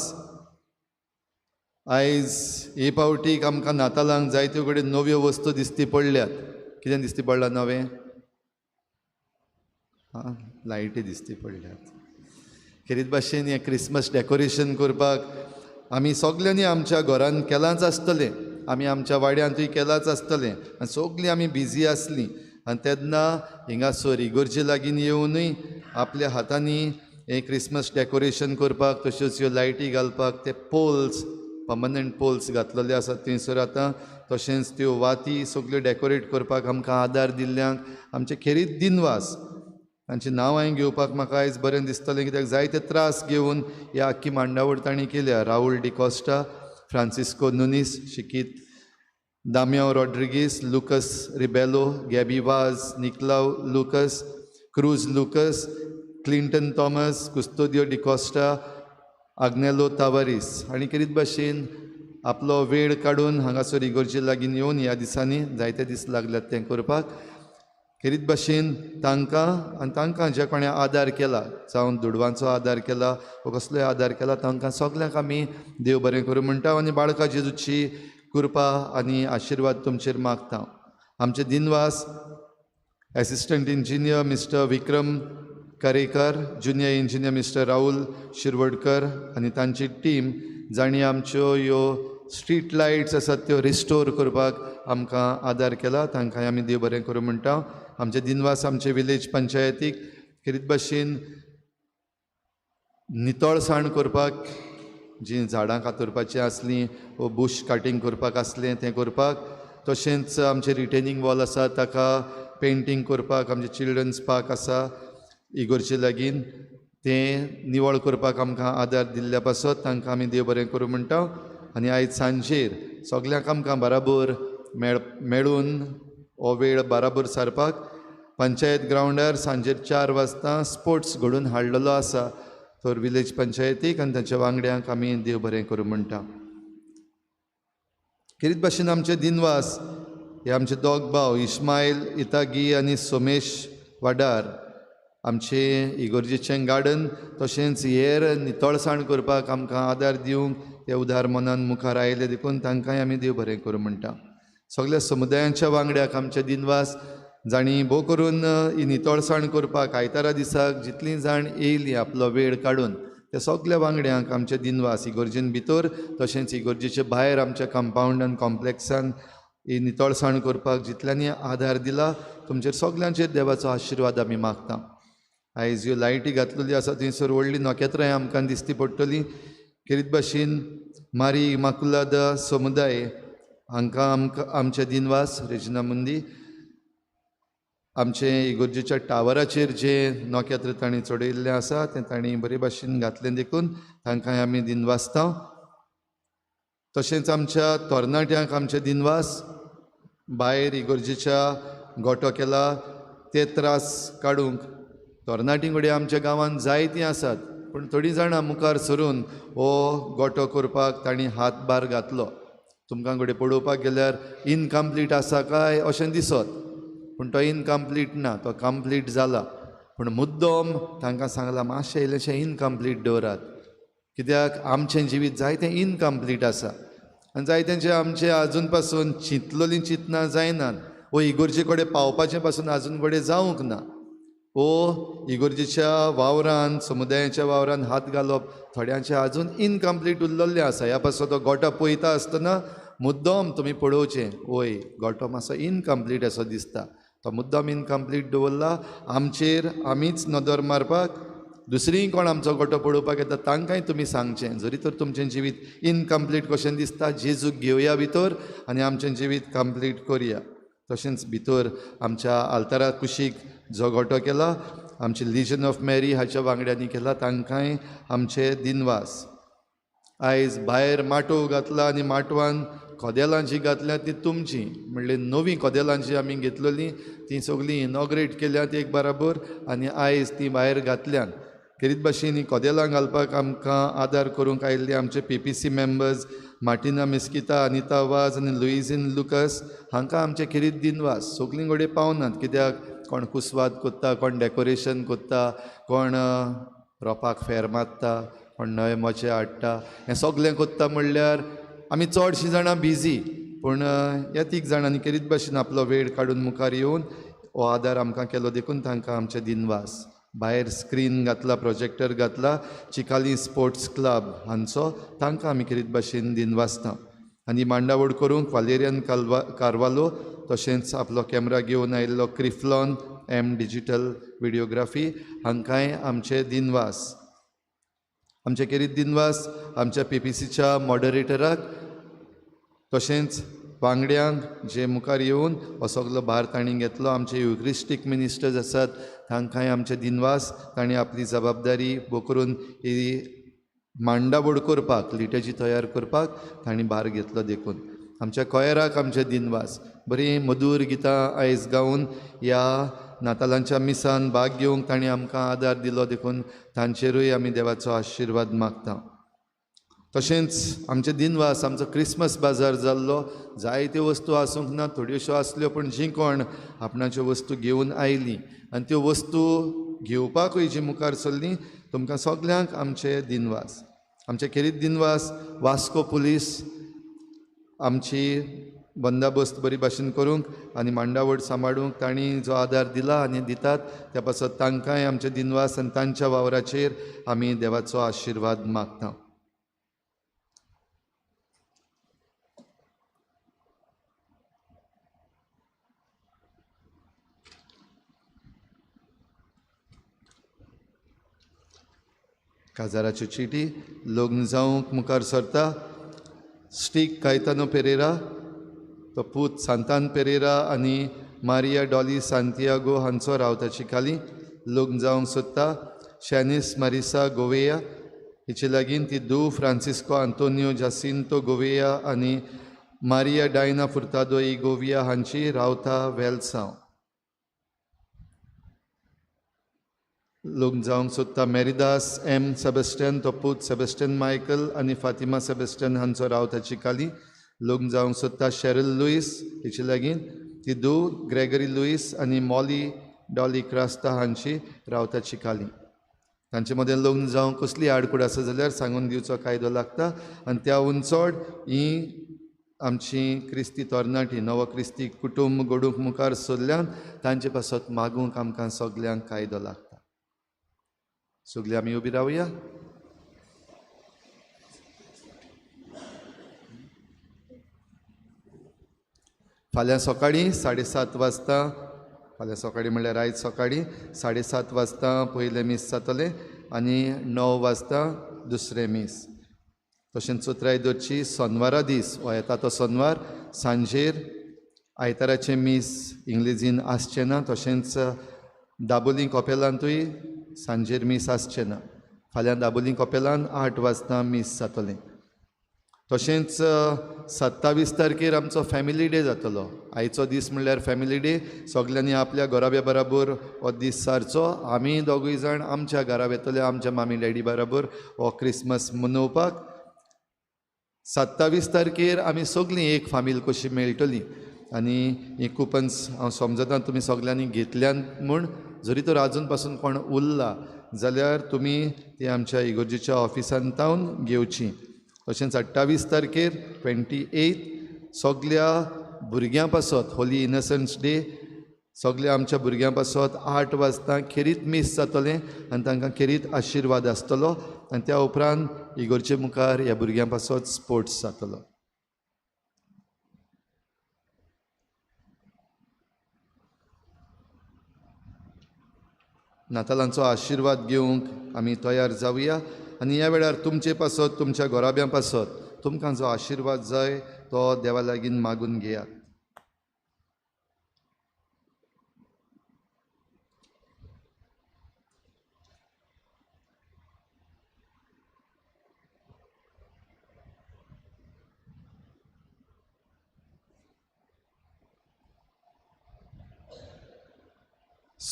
आयज हे पावटीक आमकां नातालांक जायत्यो कडेन नव्यो वस्तू दिश्टी पडल्यात. कितें दिश्टी पडलां नवें? लायटी दिश्टी पडल्यात. खेरीत भाशेन हें क्रिसमस डेकोरेशन करपाक आमी सगल्यांनी आमच्या घरान केलांच आसतलें, आमी आमच्या वाड्यांतूय केलांच आसतलें, आनी सगलीं आमी बिजी आसलीं. आनी तेन्ना हिंगासर इगर्जे लागीं येवनूय आपल्या हातांनी हें क्रिसमस डेकोरेशन करपाक, तश्योच ह्यो लायटी घालपाक ते पोल्स, पर्मनंट पोल्स घातलेले आसात थंयसर आतां, तशेंच त्यो वाती सगल्यो डेकोरेट करपाक आमकां आदार दिल्ल्यांक आमचे खेरीत दिनवास. तांचीं नांव हांवें घेवपाक म्हाका आयज बरें दिसतलें, कित्याक जायते त्रास घेवन ही आख्खी मांडावळ तांणी केल्या. राहुल डिकॉस्टा, फ्रांसिस्को नुनीस, शिकीत दामियांव रॉड्रिगीस, लुकस रिबेलो, गॅबी वाज, निकलाव लुकस, क्रूज लुकस, क्लिंटन थॉमस, कुस्तोदियो डिकॉस्टा, आग्नेलो तावारीस. आनी कितें भाशेन आपलो वेळ काडून हांगासर इगर्जे लागीं येवन ह्या दिसांनी जायते दीस लागल्यात तें करपाक. खेरीत भाशेन तांकां आनी तांकां जे कोणें आदार केला, जावं दुडवांचो आदार केला वा कसलोय आदार केला, तांकां सगल्यांक आमी देव बरें करूं म्हणटा आनी बाळका जेजूची कृपा आनी आशिर्वाद तुमचेर मागता. आमचे दिनवास assistant engineer mister Vikram Karekar, junior engineer mister Rahul Shirwadkar आनी तांची टीम, जांणी आमच्यो ह्यो स्ट्रीट लायट्स आसात त्यो रिस्टोर करपाक आमकां आदार केला. तांकांय आमी देव बरें करूं म्हणटा. आमचे दिनवास आमचे विलेज पंचायतीक खेरीत भाशेन नितळसाण करपाक, जीं झाडां कातरपाचीं आसलीं वो बुश काटींग करपाक आसलें तें करपाक, तशेंच आमचें रिटेनिंग वॉल आसा ताका पेंटींग करपाक, आमचें चिल्ड्रन्स पार्क आसा इगर्जे लागीं तें निवळ करपाक आमकां आदार दिल्ल्या पासत तांकां आमी देव बरें करूं म्हणटा. आनी आयज सांजेर सगल्यांक आमकां बराबर मेळून हो वेळ बराबर सारपाक पंचायत ग्रावंडार सांजेर 4 वाजता स्पोर्ट्स घडोवन हाडलेलो आसा तर विलेज पंचायतीक, आनी तांच्या वांगड्यांक आमी देव बरें करूं म्हणटा. खेरीत भाशेन आमचे दिनवास हे आमचे दोग भाव इस्माईल इतागी आनी सोमेश वाडार आमचे इगर्जेचें गार्डन तशेंच हेर नितळसाण करपाक आमकां आदार दिवंक ते उदार मनान मुखार आयले देखून तांकांय आमी देव बरें करूं म्हणटा. सगळ्या समुदायांच्या वांगड्याक आमचे दिनवास, जाणी भोव करून ही नितळसाण करपाक आयतारा दिसाक जितलीं जाण येयलीं आपलो वेळ काडून, त्या सगल्या वांगड्यांक आमचे दिनवास इगर्जेन भितर तशेंच इगर्जेचे भायर आमच्या कंपाउंडान कॉम्प्लेक्सान ही नितळसाण करपाक जितल्यांनी आदार दिला, तुमचेर सगल्यांचेर देवाचो आशिर्वाद आमी मागता. आयज ह्यो लायटी घातलेल्यो आसा थंयसर व्हडलीं नखेत्रांय आमकां दिश्टी पडटलीं. खेरीत भाशेन मारी इमाकुलादा समुदाय हांकां आमचे दिनवास रेजिना मुंदी, आमचे इगर्जेच्या टावराचेर जे नखेत्र तांणी चडयल्लें आसा तें तांणी बरे भाशेन घातलें देखून तांकांय आमी दिनवासता. तशेंच आमच्या तरणाट्यांक आमचे दिनवास, भायर इगर्जेच्या गोठो केला ते त्रास काडूंक तरणाटीं कडेन आमच्या गांवांत जायतीं आसात, पूण थोडीं जाणां मुखार सरून हो गोठो करपाक तांणी हातभार घातलो. तुमकां कडेन पळोवपाक गेल्यार इनकम्प्लीट आसा काय अशें दिसत, पूण तो इनकम्प्लीट ना, तो कंप्लीट जाला. पूण मुद्दम तांकां सांगलां मातशें इल्लेशें इनकम्प्लीट दवरात, कित्याक आमचें जिवीत जायतें इनकम्प्लीट आसा आनी जायत्यांचें आमचें आजून पासून चिंतलोलीं चिंतना जायनात, वो इगर्जे कडेन पावपाचें पासून आजून कडेन जावंक ना. वो इगर्जेच्या वावरान समुदायाच्या वावरान हात घालप थोड्यांचें आजून इनकम्प्लीट उरलेलें आसा. ह्या पासून तो गोठो पळयता आसतना मुद्दम तुमी पळोवचें, वय गोठो मातसो इनकम्प्लीट असो दिसता, तो मुद्दम इनकम्प्लीट दवरला. आमचेर आमीच नदर मारपाक, दुसरीय कोण आमचो गोठो पळोवपाक येता तांकांय तुमी सांगचें, जरी तर तुमचें जिवीत इनकम्प्लीट कशें दिसता, जेजूक घेवया भितर आनी आमचें जिवीत कंप्लीट करया. तशेंच भितर आमच्या आल्तारा कुशीक जो गोठो केला आमचे लिजन ऑफ मॅरी हाच्या वांगड्यांनी केला, तांकांय आमचे दिनवास. आयज भायर माटोव घातला आनी माटवान कदेलां जी घातल्या ती तुमची, म्हणल्यार नवीं कदेलां जी आमी घेतलेलीं ती सगळीं इनॉग्रेट केल्यात एक बराबर आनी आयज ती भायर घातल्यात. खेरीत भाशेन ही कदेलां घालपाक आमकां आदार करूंक आयिल्ले आमचे PPC members Martina Mesquita, Anita वाज आनी लुइजीन लुकस हांकां आमचे खेरीत दिनवास. सगळीं कडेन पावनात, कित्याक कोण कुसवाद कोत्ता, कोण डेकोरेशन कोत्ता, कोण रोपाक फेर मारता, कोण नवे मोचे हाडटा, हें सगळें कोत्ता म्हणल्यार आमी चडशीं जाणां बिजी. पूण ह्या तीग जाणांनी खेरीत भाशेन आपलो वेळ काडून मुखार येवन हो आदार आमकां केलो देखून तांकां आमचे दिनवास. भायर स्क्रीन घातला, प्रोजेक्टर घातला चिकाली स्पोर्ट्स क्लब हांचो, तांकां आमी खेरीत भाशेन दिनवासता. आनी मांडावळ करूंक वालेरियन कार्वालो, तशेंच आपलो कॅमेरा घेवन आयिल्लो क्रिफ्लॉन डिजिटल विडियोग्राफी हांकांय आमचे दिनवास. आमचे खेरीत दिनवास आमच्या PPCच्या मॉडरेटराक, तशेंच वांगड्यांक जे मुखार येवन हो सगळो भार तांणी घेतलो. आमचे युक्रिस्टीक मिनिस्टर्स आसात तांकांय आमचे दिनवास. तांणी आपली जबाबदारी भोव करून ही मांडावळ करपाक, लिटेजी तयार करपाक तांणी भार घेतलो देखून. आमच्या कॉयराक आमचे दिनवास. बरीं मधूर गितां आयज गावन ह्या नातालांच्या मिसान भाग घेवंक तांणी आमकां आदार दिलो देखून तांचेरूय आमी देवाचो आशिर्वाद मागता. तशेंच आमचे दिनवास आमचो क्रिसमस बाजार जाल्लो. जायत्यो वस्तू आसूंक ना, थोड्योश्यो आसल्यो, पूण जीं कोण आपणाच्यो वस्तू घेवन आयलीं आनी त्यो वस्तू घेवपाकूय जीं मुखार सरलीं, तुमकां सगल्यांक आमचे दिनवास. आमचे खेरीत दिनवास वास्को पुलीस आमची बंदाबस्त बरी भाशेन करूंक आनी मांडावळ सांबाळूंक तांणी जो आदार दिला आनी दितात त्या पासत तांकांय आमचे दिनवास आनी तांच्या वावराचेर आमी देवाचो आशिर्वाद मागता. काजाराची चिटी लग्न जावंक मुखार सरता. स्टीक कायतानो पेरेरा, तो पूत सांतान पेरेरा आनी मारिया डॉली सांतियागो हांचो रावता चिकाली, लग्न जावंक सोदता. शॅनिस मारिसा गोवेया, हिचे लागीं ती दू फ्रांसिस्को आंतोनियो जासिंतो गोवेया आनी मारिया डायना फुर्तादो ई गोविया हांची रावता वेलसांव. लग्न जावंक सोदता मेरिदास सेबेस्टियन, तो पूत सेबेस्टियन मायकल आनी फातिमा सेबेस्टियन हांचो रावता चिकाली. लग्न जावंक सोदता शेरिल लुईस, हिचे लागीं ती दू ग्रेगरी लुईस आनी मॉली डॉली क्रास्ता हांची रावता चिकाली. तांचे मदें लग्न जावंक कसली आडकूड आसा जाल्यार सांगून दिवचो कायदो लागता. आनी त्या उन चड ही आमची क्रिस्ती तरणाटी, नवो क्रिस्ती कुटुंब घडोवंक मुखार सरल्यान तांचे पासत मागूंक आमकां सगल्यांक कायदो लागता. सगळीं आमी उबी रावया. फाल्यां सकाळीं 7:30 वाजता, फाल्यां सकाळीं म्हणल्यार आयज सकाळीं 7:30 वाजता पयलें मीस जातलें आनी 9 वाजता दुसरें मीस. तशेंच उतरायदोरची शेनवारा दीस हो येता तो शेनवार सांजेर आयताराचें मीस इंग्लिजीन आसचें ना. तशेंच दाबोलीं कपेलांतूय सांजेर मीस आसचें ना. फाल्यां दाबोलीं कपेलांत 8 वाजता मीस जातलें. तशेंच 27 तारखेर आमचो फॅमिली डे जातलो. आयचो दीस म्हणल्यार फॅमिली डे. सगल्यांनी आपल्या घोराब्या बराबर हो दीस सारचो. आमी दोगूय जाण आमच्या घरा वेतले, आमच्या मामी डॅडी बराबर हो क्रिसमस मनोवपाक. 27 तारखेर आमी सगळीं एक फामील कशी मेळटलीं आनी ही कुपन्स हांव समजता तुमी सगल्यांनी घेतल्यान म्हूण. जरी तर आजून पासून कोण उरला जाल्यार तुमी ती आमच्या इगोर्जेच्या ऑफिसान तावन घेवची. तशेंच 28 तारखेर 28 सगल्या भुरग्यां पासत होली इनसंट्स डे. सगल्या आमच्या भुरग्यां पासत 8 वाजता खेरीत मीस जातलें आनी तांकां खेरीत आशिर्वाद आसतलो. आनी त्या उपरांत इगोर्जे मुखार ह्या भुरग्यां पासत स्पोर्ट्स जातलो. नातालांचो आशिर्वाद घेवंक आमी तयार जावया. आनी ह्या वेळार तुमचे पासत, तुमच्या घोराब्यां पासत तुमकां जो आशिर्वाद जाय तो देवा लागीं मागून घेयात.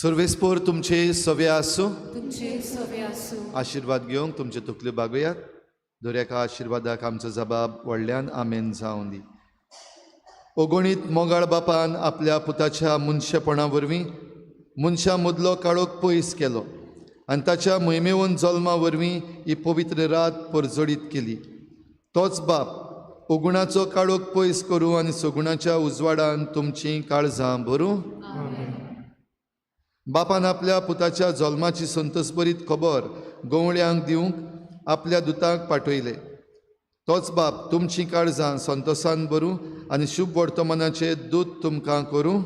सर्वेस्पोर तुमचे सवे आसूं. तुमचे सवे आसूं. आशिर्वाद घेवंक तुमचे तकल्यो बागुयात. दोऱ्याका आशिर्वादाक आमचो जबाब व्हडल्यान आमेन जावं दी. ओगोणीत मोगाळ बापान आपल्या पुताच्या मनशापणा वरवीं मनशा मदलो काळोख पयस केलो आनी ताच्या मोहिमेवन जल्मा वरवीं ही पवित्र रात परजडीत केली. तोच बाप ओगुणाचो काळोख पयस करूं आनी सगुणाच्या उजवाडान तुमचीं काळजां भरूं. बापान आपल्या पुताच्या जल्माची संतोषभरीत खबर गवळ्यांक दिवंक आपल्या दुतांक पाठयले. तोच बाप तुमचीं काळजां संतोशान भरूं आनी शुभ वर्तमानाचे दूत तुमकां करूं.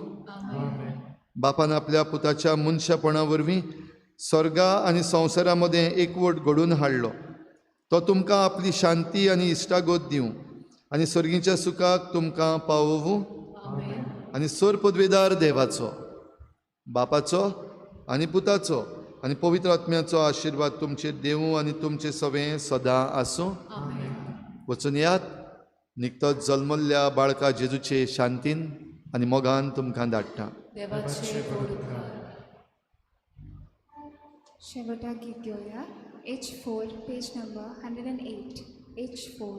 बापान आपल्या पुताच्या मनशापणा वरवीं स्वर्गा आनी संवसारा मदें एकवट घडोवन हाडलो. तो तुमकां आपली शांती आनी इश्टागत दिवं आनी सर्गीच्या सुखाक तुमकां पावोवूं. आनी सोर पदवेदार देवाचो, बापाचो आनी पुताचो आनी पवित्र आत्म्याचो आशिर्वाद तुमचेर देवूं आनी तुमचें सवें सदां आसूं. वचून यात. निकतोच जल्मल्ल्या बाळका जेजूचे शांतीन आनी मोगान तुमकां धाडटा. शेवटा गीत घेवया. H4, page number 108. H4.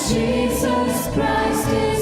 Jesus Christ is